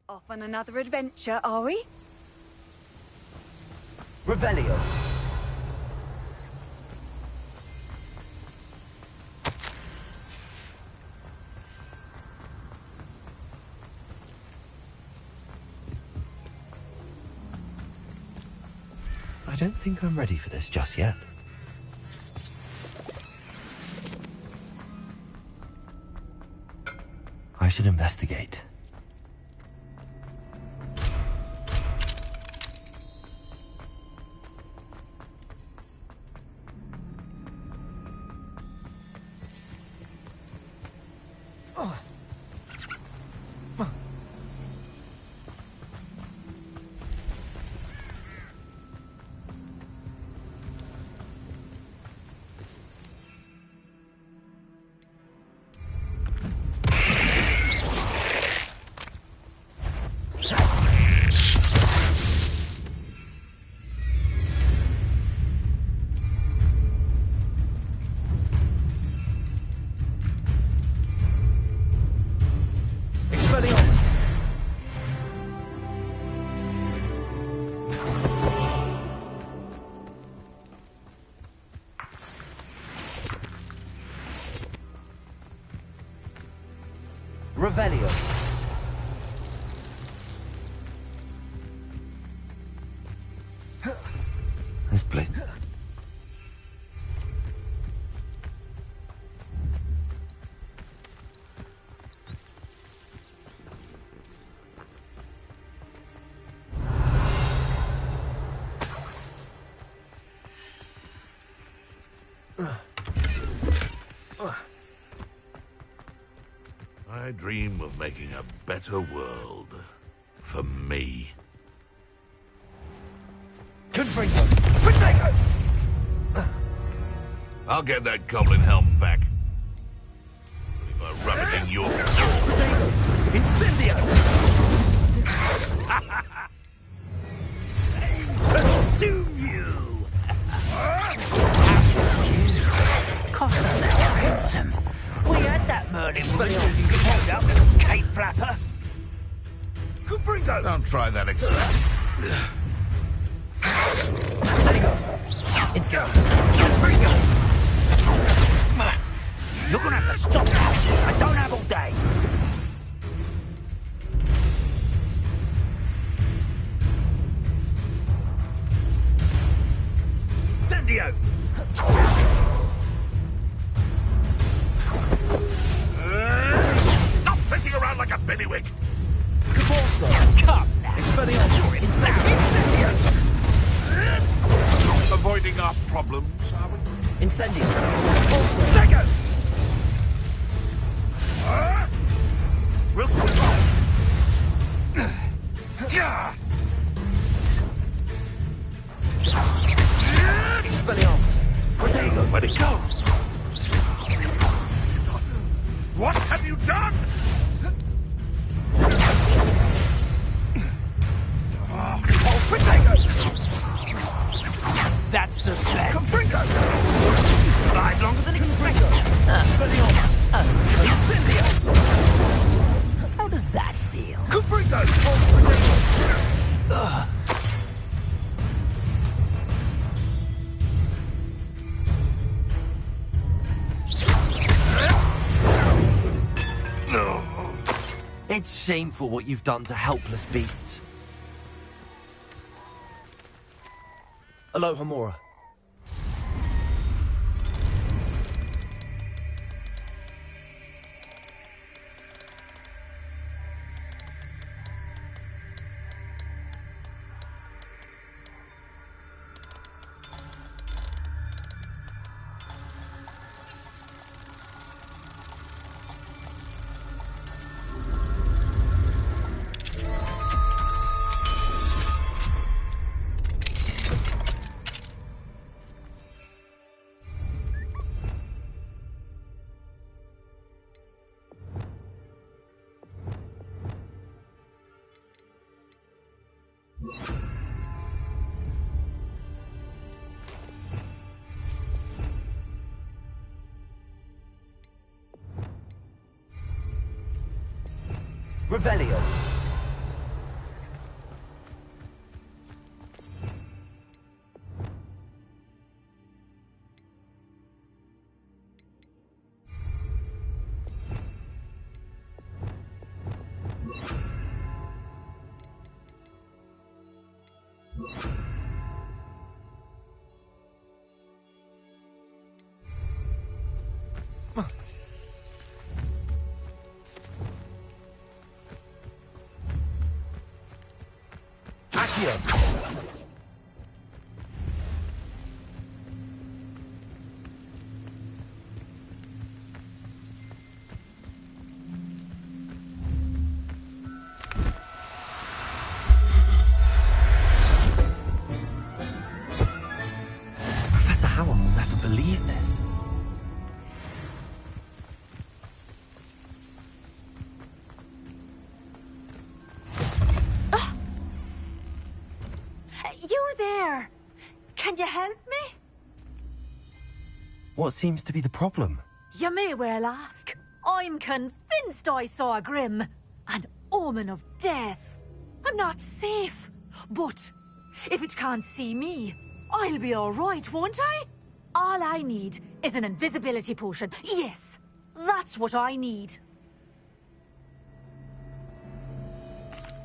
Off on another adventure, are we? Revelio. I don't think I'm ready for this just yet. I should investigate. Revelio. This place. I dream of making a better world. for me. Confringo! Protego! I'll get that goblin helm back. If I rub it in your Protego! Incendio! Consume you! Cost us our ransom. We had that Merlin woman hold up, little cape flapper. Confringo! Don't try that except. Protego! Incendio! Confringo! You're gonna have to stop that. I don't have all day. Incendio! Stop flitting around like a bellywig! Caborso! Come now. Expelliarmus! Incendio! Avoiding our problems, are we? Incendio! Caborso! Protego! Real quick. Expelliarmus! Protego! Where'd it go? What have you done? Protego! That's the best. Confringo! You survived longer than expected. Expelliarmus! Incendio! How does that feel? Confringo! Protego! It's shameful what you've done to helpless beasts. Aloha Mora. Revelio. Professor Howard will never believe this. You there! Can you help me? What seems to be the problem? You may well ask. I'm convinced I saw a Grim, an omen of death. I'm not safe, but if it can't see me, I'll be all right, won't I? All I need is an invisibility potion. Yes, that's what I need.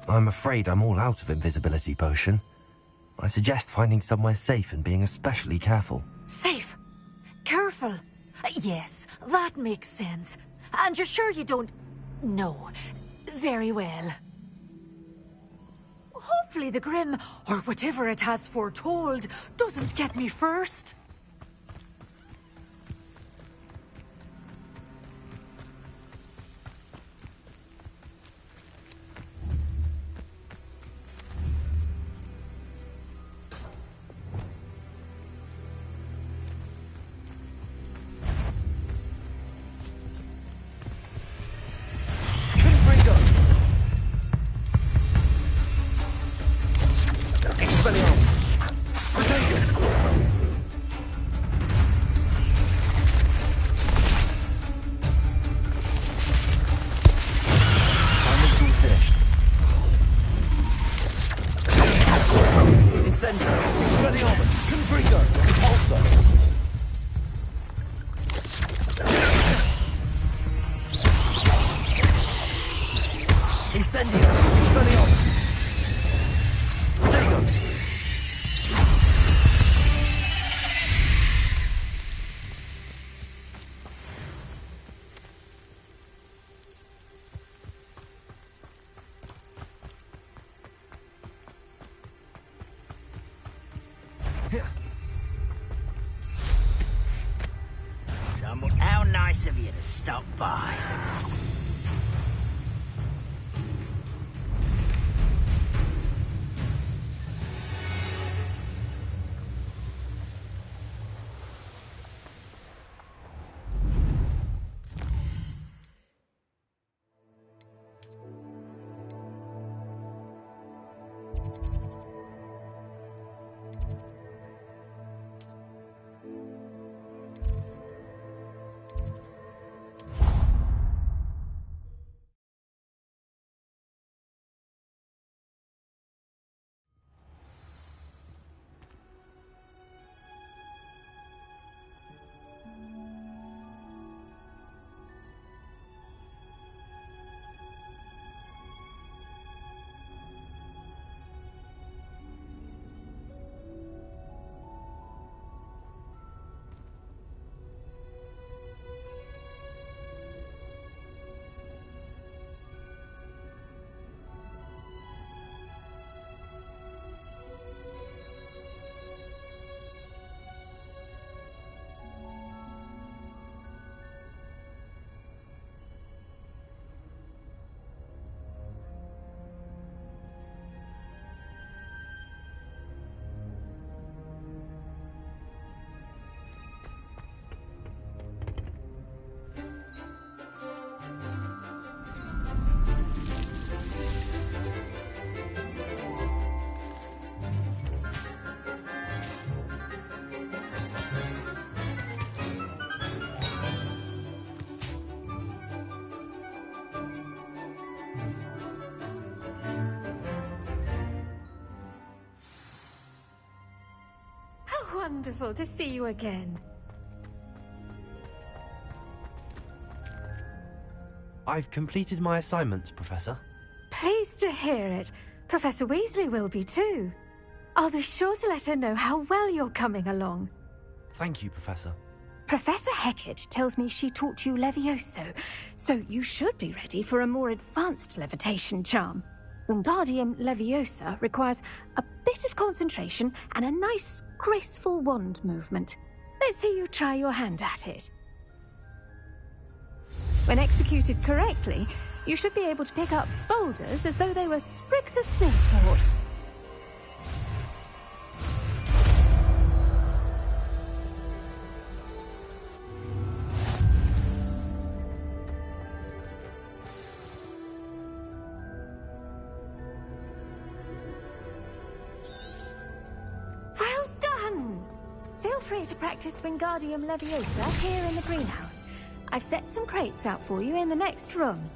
I'm afraid I'm all out of invisibility potion. I suggest finding somewhere safe and being especially careful. Safe? Careful? Yes, that makes sense. And you're sure you don't... No. Very well. Hopefully the Grim, or whatever it has foretold, doesn't get me first. Incendio! Expelliarmus! Protego! How nice of you to stop by. Wonderful to see you again. I've completed my assignments, Professor. Pleased to hear it. Professor Weasley will be too. I'll be sure to let her know how well you're coming along. Thank you, Professor. Professor Hecat tells me she taught you Levioso, so you should be ready for a more advanced levitation charm. Wingardium Leviosa requires a bit of concentration and a nice, graceful wand movement. Let's see you try your hand at it. When executed correctly, you should be able to pick up boulders as though they were sprigs of snowsport. Well done! Feel free to practice Wingardium Leviosa here in the greenhouse. I've set some crates out for you in the next room.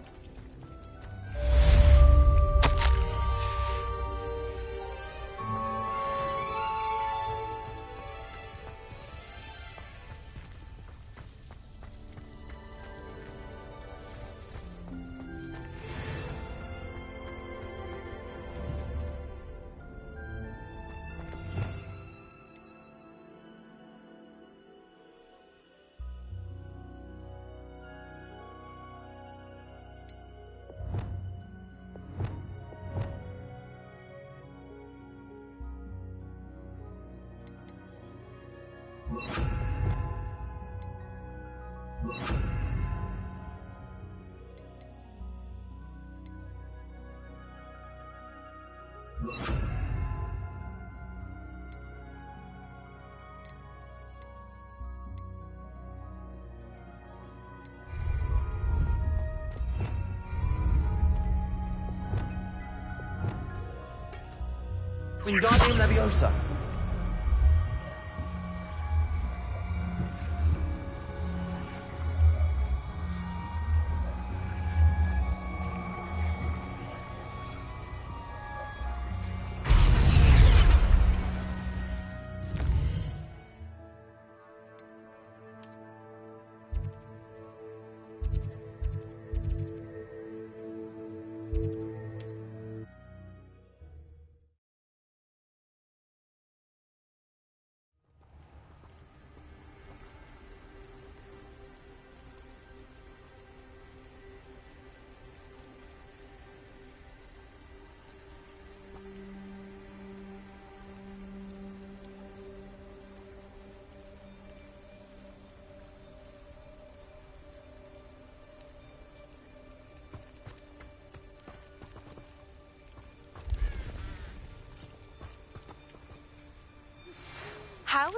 Wingardium Leviosa.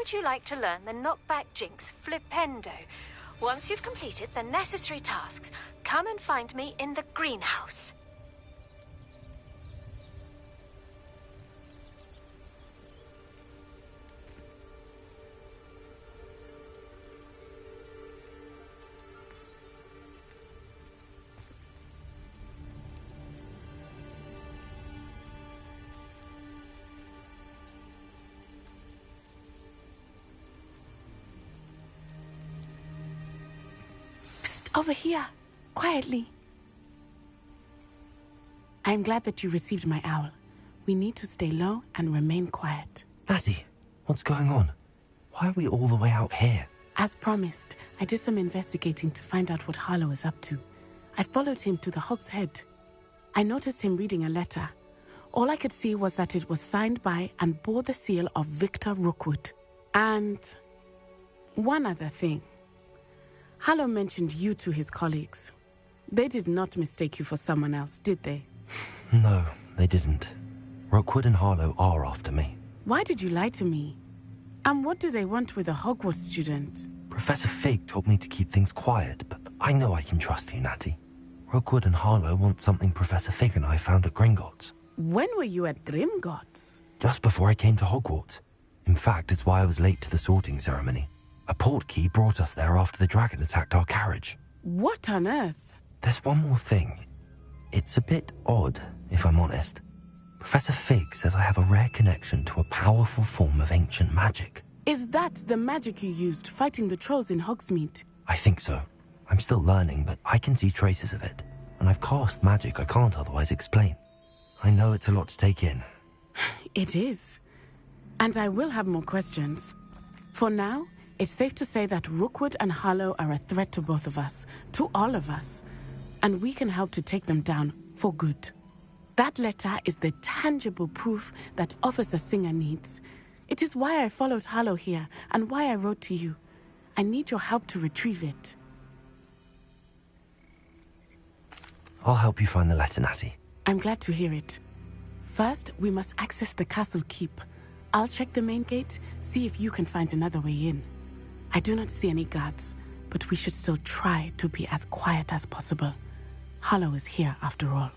would you like to learn the knockback jinx flipendo? Once you've completed the necessary tasks, come and find me in the greenhouse. Over here, quietly. I'm glad that you received my owl. We need to stay low and remain quiet. Natty, what's going on? Why are we all the way out here? As promised, I did some investigating to find out what Harlow is up to. I followed him to the Hog's Head. I noticed him reading a letter. All I could see was that it was signed by and bore the seal of Victor Rookwood. And one other thing. Harlow mentioned you to his colleagues. They did not mistake you for someone else, did they? No, they didn't. Rookwood and Harlow are after me. Why did you lie to me? And what do they want with a Hogwarts student? Professor Fig told me to keep things quiet, but I know I can trust you, Natty. Rookwood and Harlow want something Professor Fig and I found at Gringotts. When were you at Gringotts? Just before I came to Hogwarts. In fact, it's why I was late to the sorting ceremony. A portkey brought us there after the dragon attacked our carriage. What on earth? There's one more thing. It's a bit odd, if I'm honest. Professor Fig says I have a rare connection to a powerful form of ancient magic. Is that the magic you used fighting the trolls in Hogsmeade? I think so. I'm still learning, but I can see traces of it. And I've cast magic I can't otherwise explain. I know it's a lot to take in. It is. And I will have more questions. For now, it's safe to say that Rookwood and Harlow are a threat to both of us, to all of us, and we can help to take them down for good. That letter is the tangible proof that Officer Singer needs. It is why I followed Harlow here and why I wrote to you. I need your help to retrieve it. I'll help you find the letter, Natty. I'm glad to hear it. First, we must access the castle keep. I'll check the main gate, see if you can find another way in. I do not see any guards, but we should still try to be as quiet as possible. Harlow is here after all.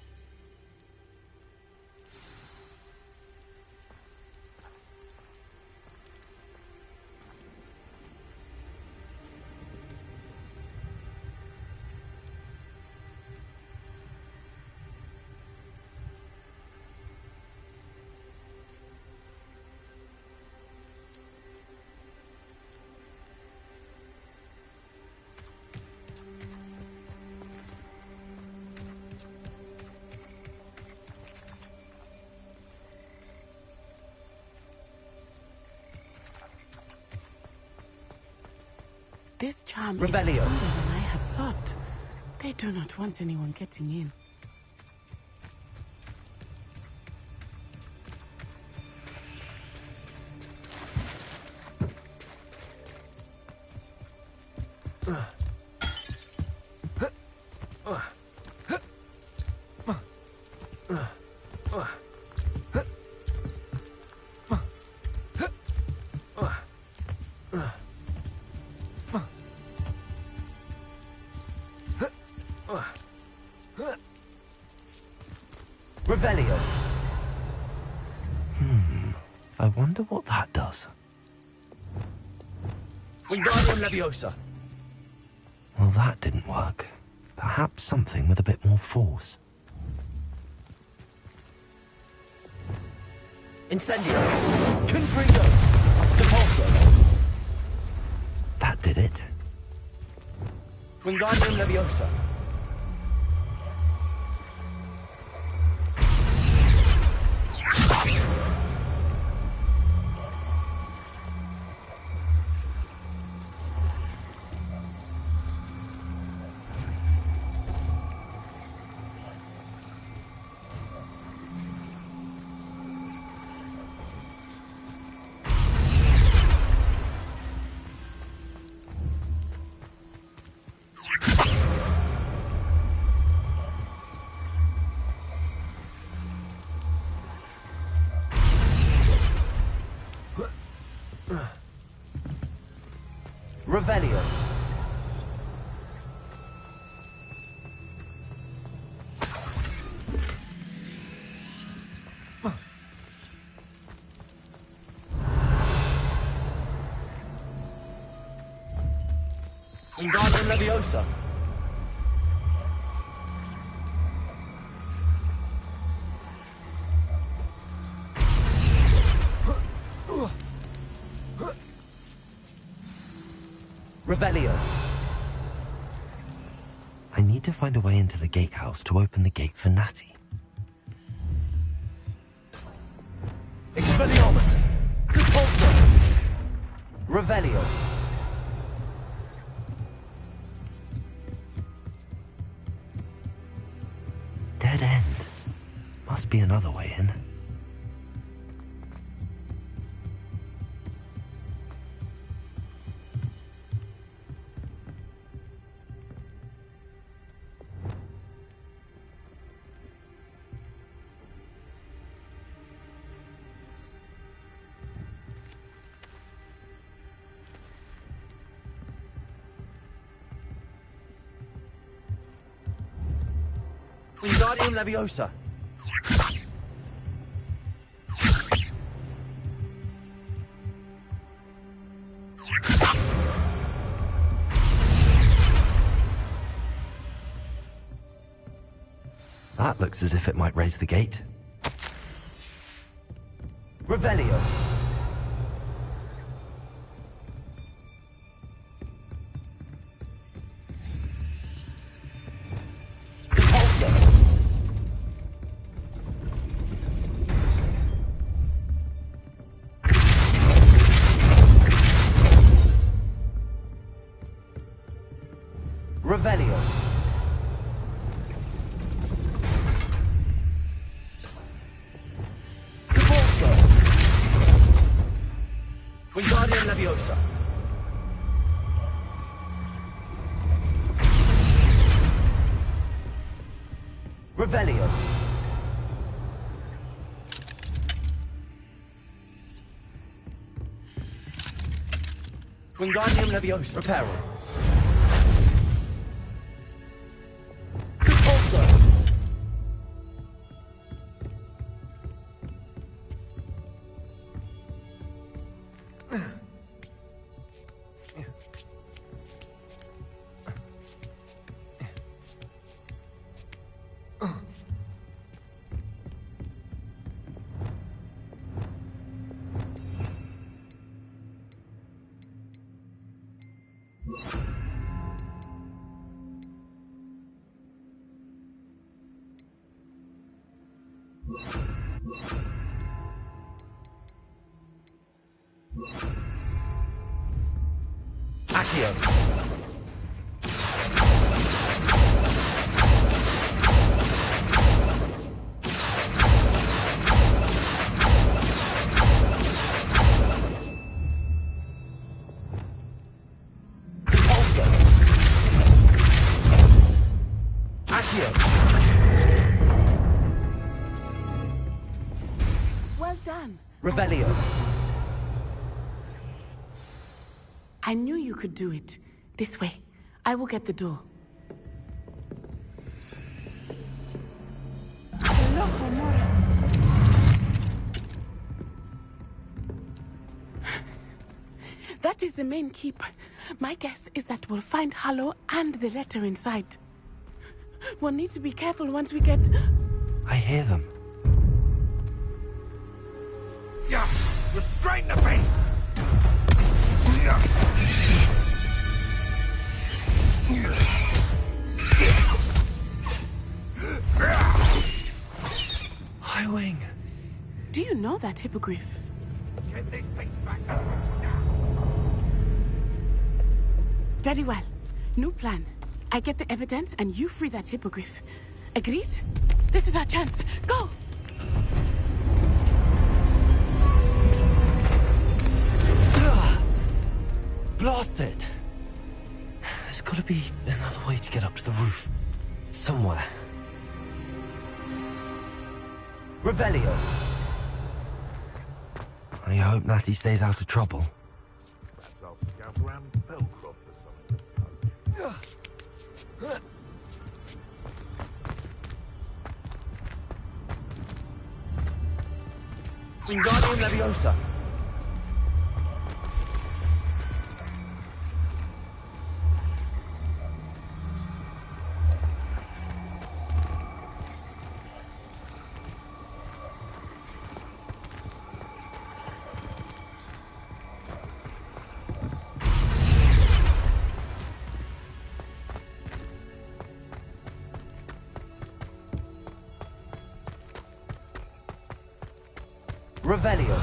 This charm is stronger than I had thought. They do not want anyone getting in. Revelio. I wonder what that does. Wingardium Leviosa. Well, that didn't work. Perhaps something with a bit more force. Incendio. Confringo. Depulso. That did it. Wingardium Leviosa. Revelio. Wingardium Leviosa. Revelio. I need to find a way into the gatehouse to open the gate for Natty. Expelliarmus! Repulsor! Revelio. Dead end. Must be another way in. Wingardium Leviosa. That looks as if it might raise the gate. Revelio. Revelio. Repulsor. Wingardium Leviosa. Revelio. Wingardium Leviosa. Reparo. Accio. Repulsor. Accio. Well done. Revelio. I knew you could do it. This way. I will get the door. That is the main keep. My guess is that we'll find Hallow and the letter inside. We'll need to be careful once we get... I hear them. Yeah, you're straight in the face! High Wing. Do you know that hippogriff? Get this thing back to Very well. New plan. I get the evidence and you free that hippogriff. Agreed? This is our chance. Go! Blasted! There's gotta be another way to get up to the roof. Somewhere. Revelio. I hope Natty stays out of trouble. Perhaps I'll scout around Felcroft Wingardium Leviosa. Revelio.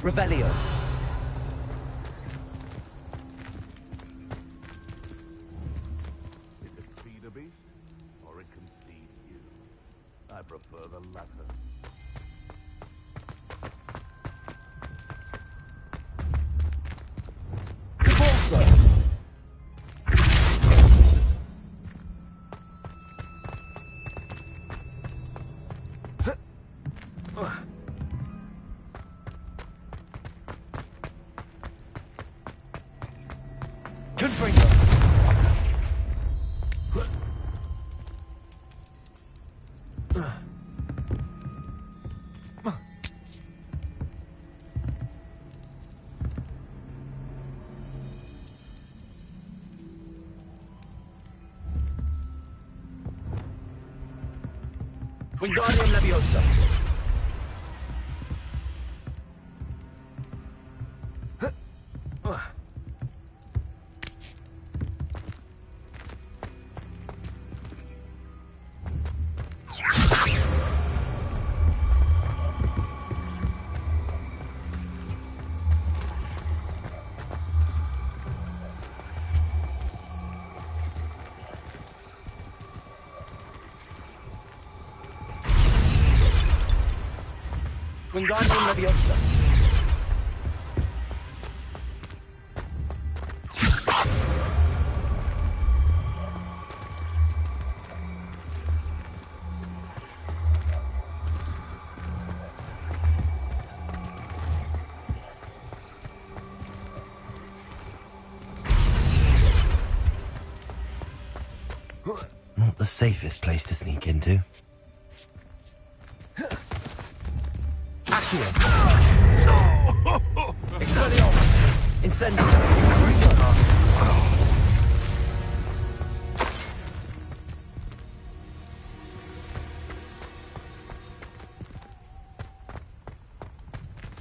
Revelio. It can feed a beast, or it can feed you. I prefer the latter. Wingardium Leviosa. Wingardium Leviosa. Not the safest place to sneak into. Expelliarmus! Incendio!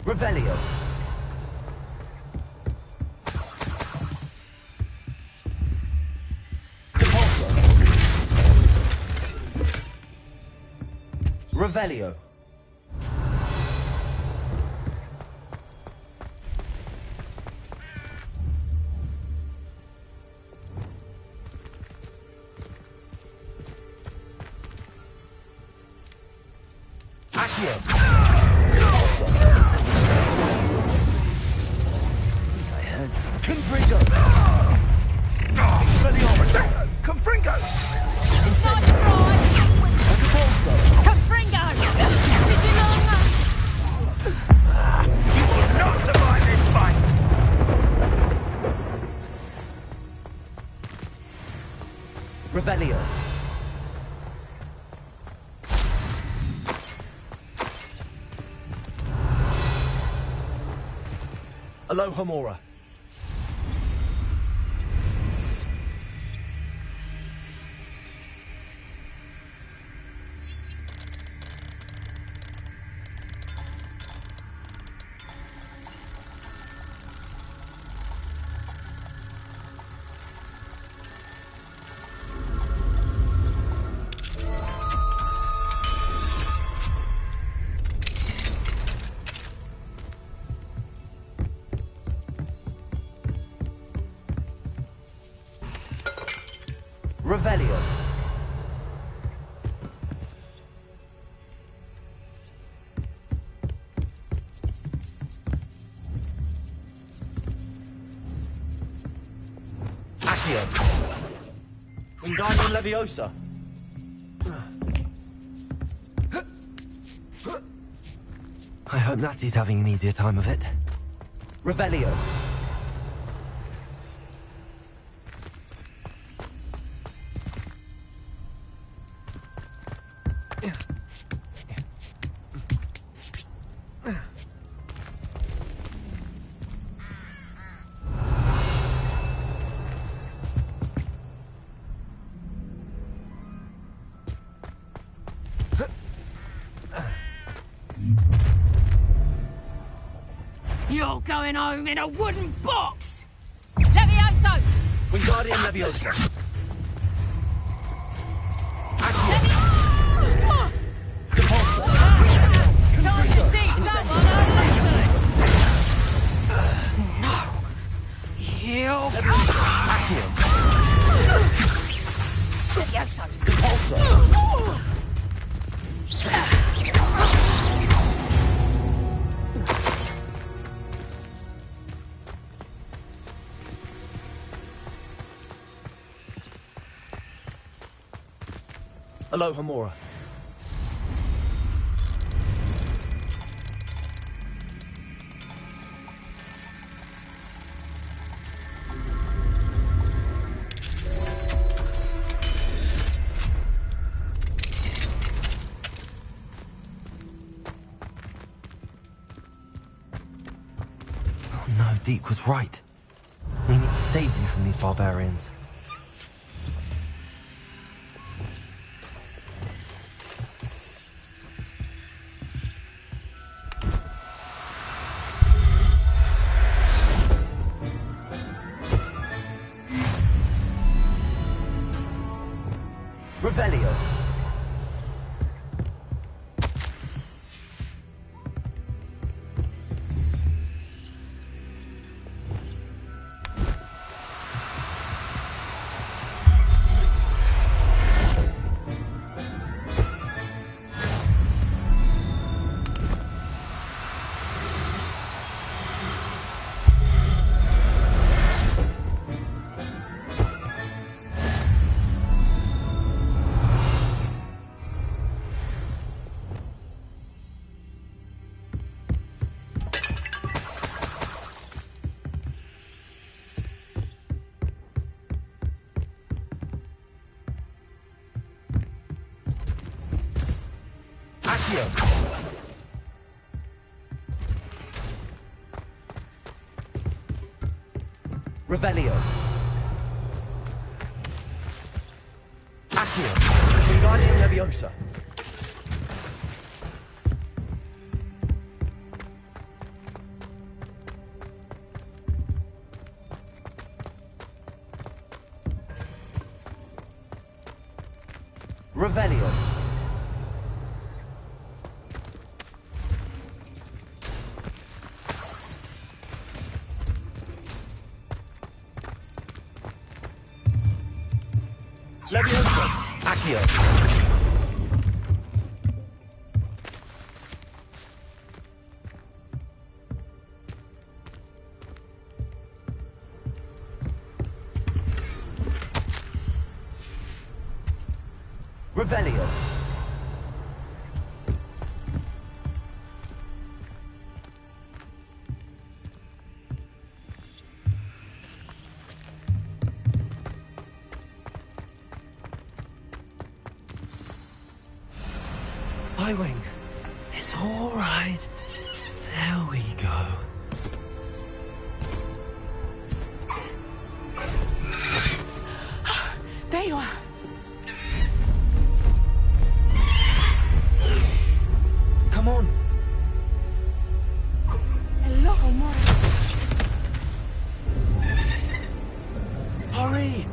Revelio. Compulso. Revelio. Confringo! Expelliarmus! Confringo! Incendio! Compulso! Confringo! You will not survive this fight! Revelio. Alohomora. Revelio. Accio. Wingardium Leviosa. I hope Natty's having an easier time of it. Revelio. You're going home in a wooden box! Levioso! Wingardium Leviosa. Time to teach someone a lesson! No! You... Levioso. Repulsor. Hello, Hamura. Oh no, Deke was right. We need to save you from these barbarians. Revelio. Revelio. Accio. Wingardium Leviosa. Revelio. Leviosa. Accio. Revelio. Wing. It's all right. There we go. There you are. Come on. Hello, Hamura. Hurry.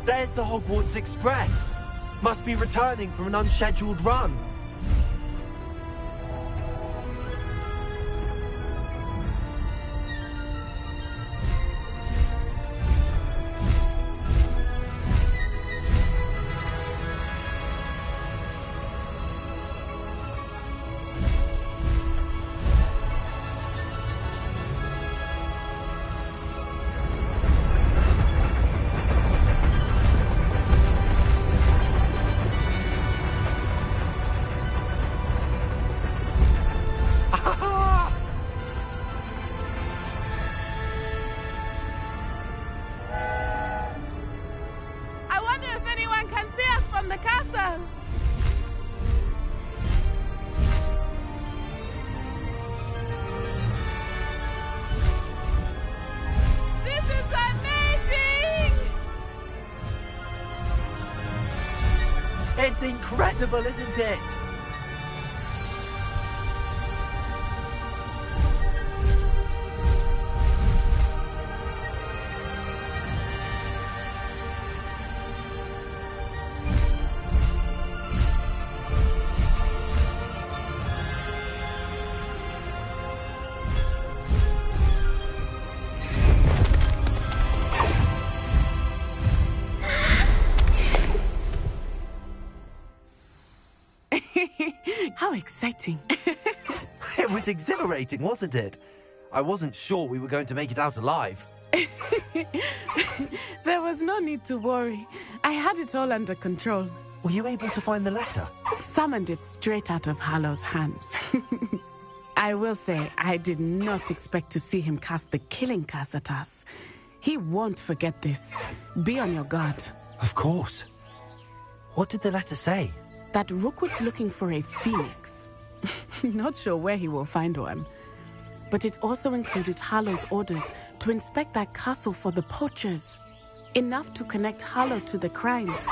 There's the Hogwarts Express. Must be returning from an unscheduled run. I wonder if anyone can see us from the castle. This is amazing! It's incredible, isn't it? How exciting. It was exhilarating, wasn't it? I wasn't sure we were going to make it out alive. There was no need to worry. I had it all under control. Were you able to find the letter? Summoned it straight out of Hallow's hands. I will say, I did not expect to see him cast the killing curse at us. He won't forget this. Be on your guard. Of course. What did the letter say? That Rookwood's looking for a phoenix. Not sure where he will find one. But it also included Hallow's orders to inspect that castle for the poachers. Enough to connect Hallow to the crimes.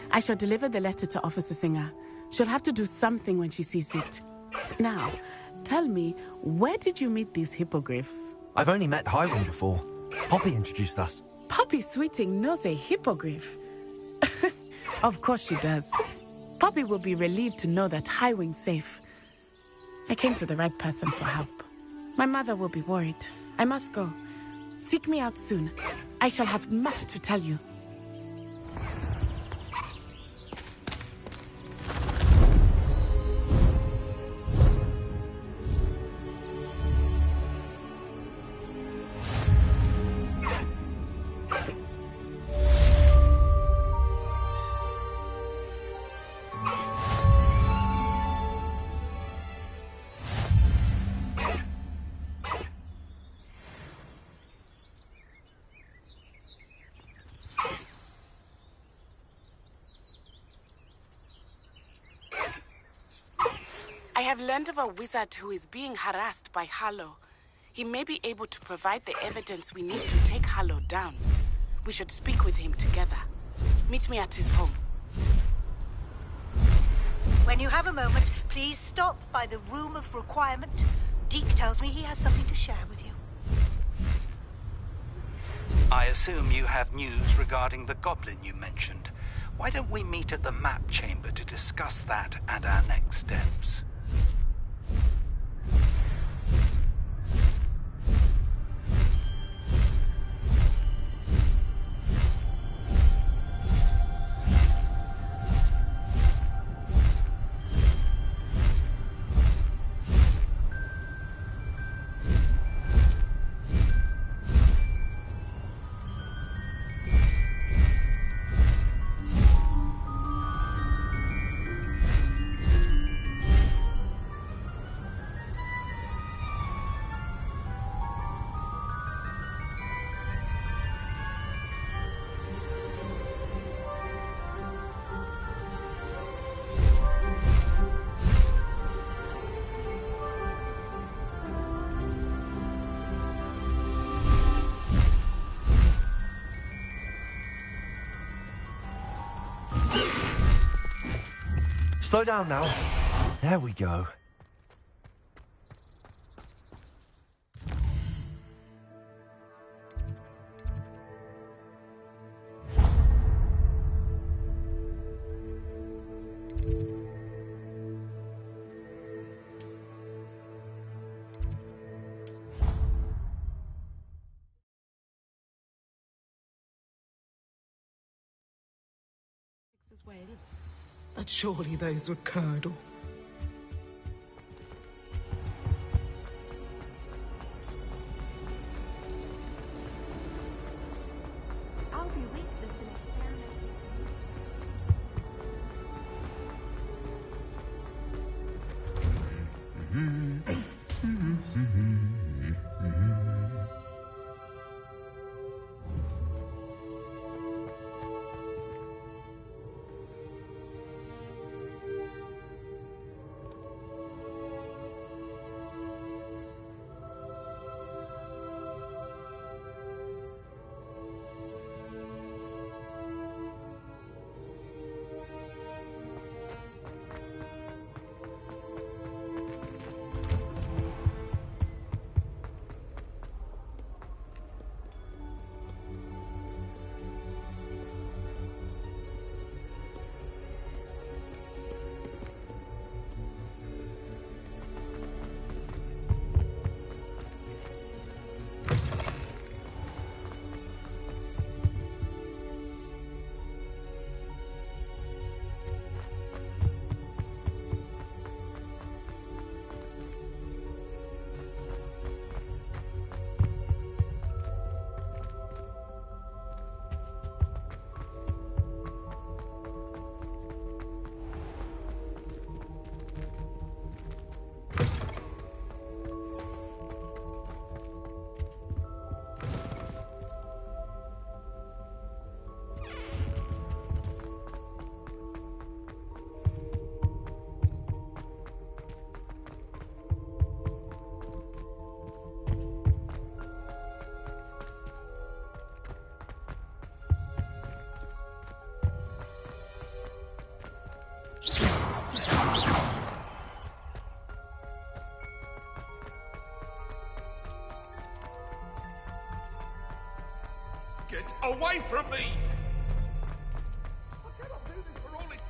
I shall deliver the letter to Officer Singer. She'll have to do something when she sees it. Now, tell me, where did you meet these hippogriffs? I've only met Highwing before. Poppy introduced us. Poppy Sweeting knows a hippogriff. Of course she does. Poppy will be relieved to know that Highwing's safe. I came to the right person for help. My mother will be worried. I must go. Seek me out soon. I shall have much to tell you. I have learned of a wizard who is being harassed by Hallow. He may be able to provide the evidence we need to take Hallow down. We should speak with him together. Meet me at his home. When you have a moment, please stop by the Room of Requirement. Deke tells me he has something to share with you. I assume you have news regarding the goblin you mentioned. Why don't we meet at the map chamber to discuss that and our next steps? Slow down now. There we go. as well, that surely those would curdle. Albie Weeks has been experimenting. Get away from me! I cannot do this for all eternity.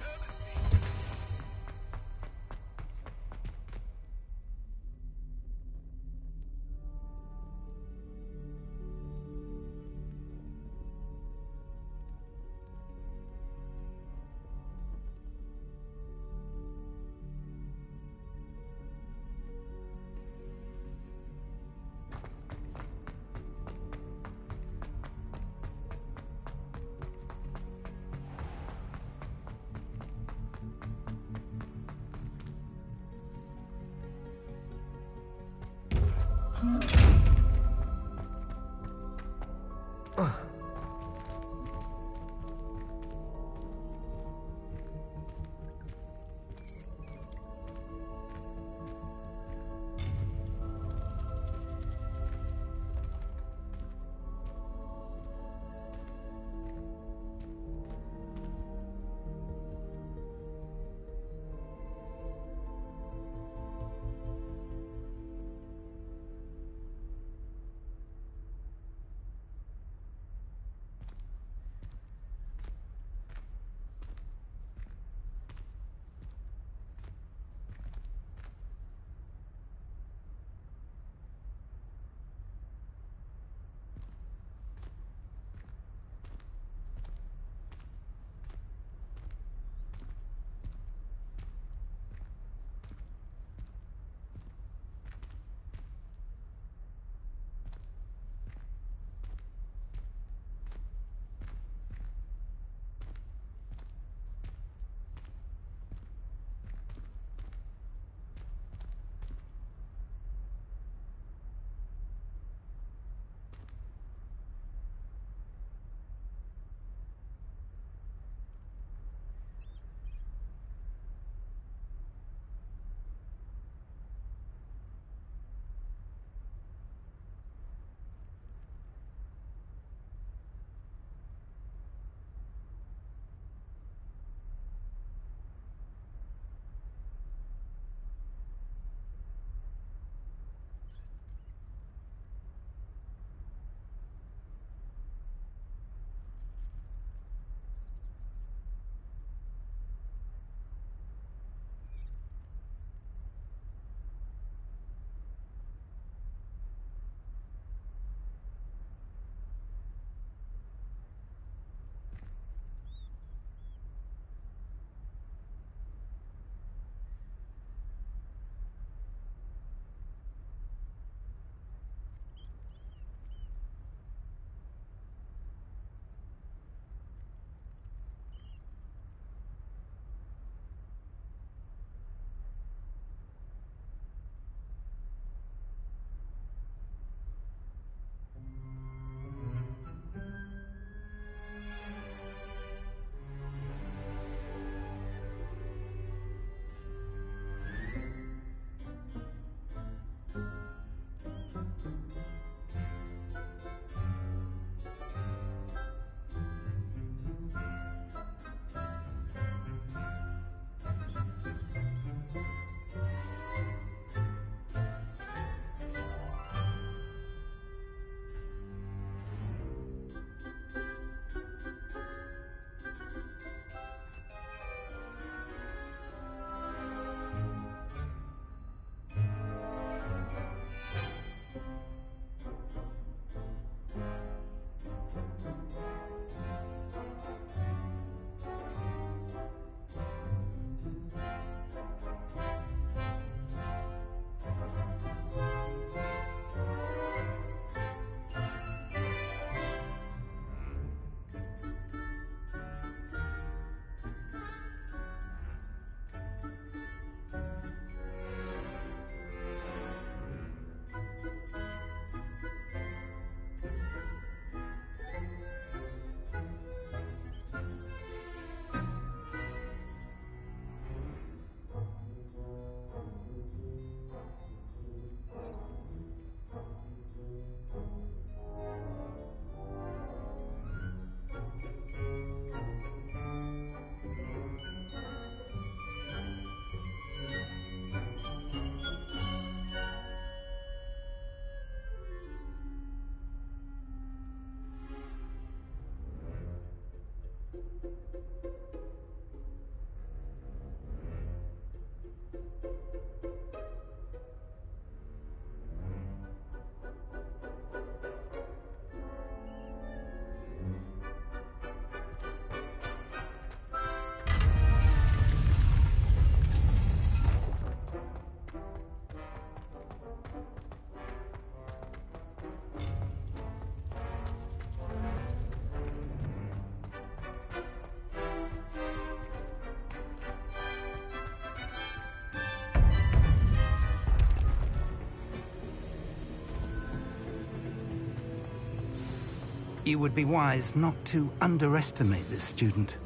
You would be wise not to underestimate this student.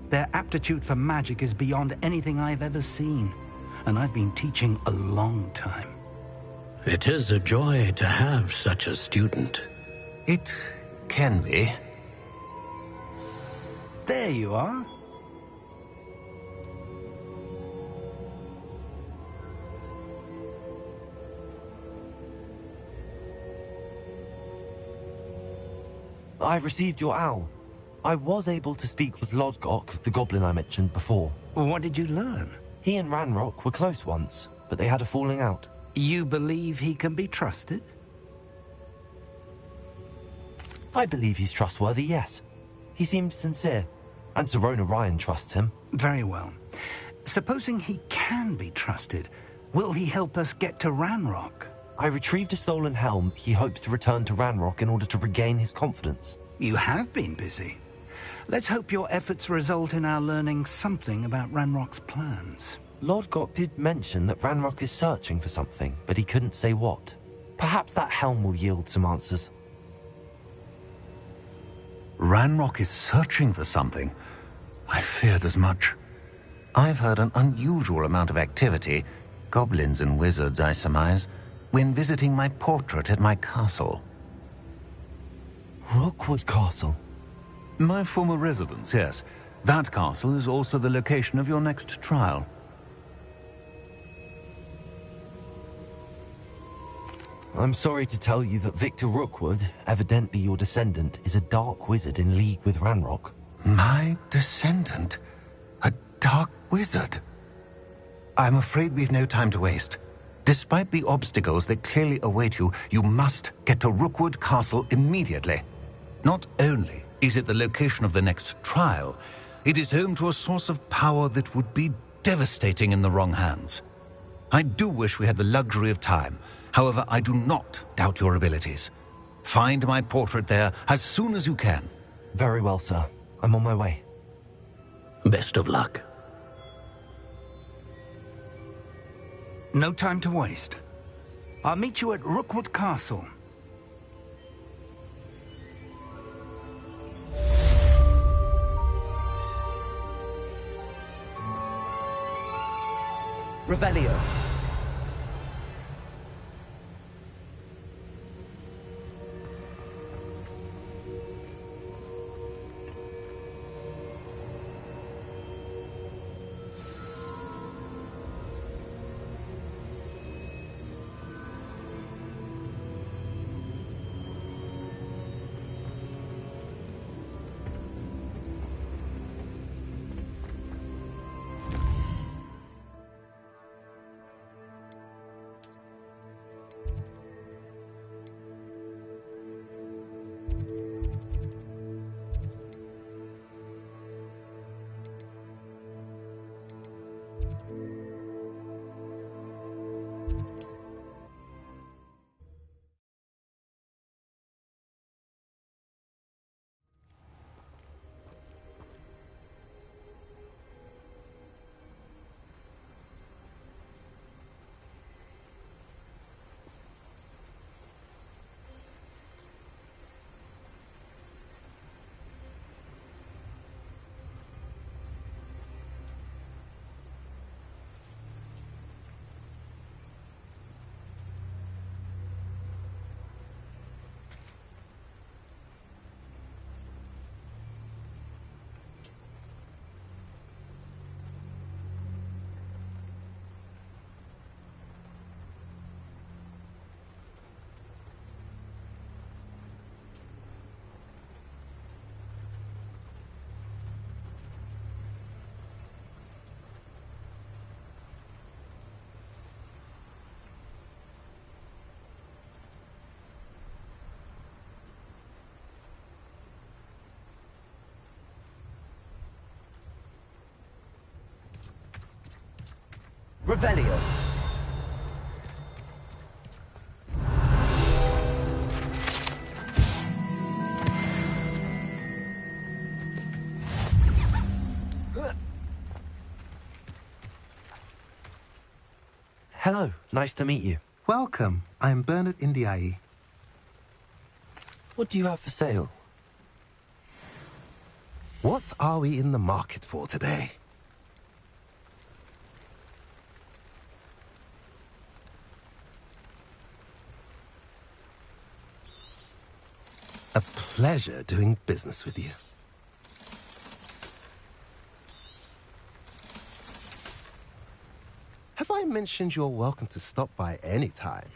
Their aptitude for magic is beyond anything I've ever seen, and I've been teaching a long time. It is a joy to have such a student. It can be. There you are. I've received your owl. I was able to speak with Lodgok, the goblin I mentioned before. What did you learn? He and Ranrock were close once, but they had a falling out. You believe he can be trusted? I believe he's trustworthy, yes. He seemed sincere, and Serona Ryan trusts him. Very well. Supposing he can be trusted, will he help us get to Ranrock? I retrieved a stolen helm. He hopes to return to Ranrock in order to regain his confidence. You have been busy. Let's hope your efforts result in our learning something about Ranrock's plans. Lodgok did mention that Ranrock is searching for something, but he couldn't say what. Perhaps that helm will yield some answers. Ranrock is searching for something. I feared as much. I've heard an unusual amount of activity, goblins and wizards, I surmise, when visiting my portrait at my castle. Rookwood Castle? My former residence, yes. That castle is also the location of your next trial. I'm sorry to tell you that Victor Rookwood, evidently your descendant, is a dark wizard in league with Ranrock. My descendant? A dark wizard? I'm afraid we've no time to waste. Despite the obstacles that clearly await you, you must get to Rookwood Castle immediately. Not only is it the location of the next trial, it is home to a source of power that would be devastating in the wrong hands. I do wish we had the luxury of time. However, I do not doubt your abilities. Find my portrait there as soon as you can. Very well, sir. I'm on my way. Best of luck. No time to waste. I'll meet you at Rookwood Castle. Revelio. Revelio. Hello, nice to meet you. Welcome. I'm Bernard Indiai. What do you have for sale? What are we in the market for today? A pleasure doing business with you. Have I mentioned you're welcome to stop by any time?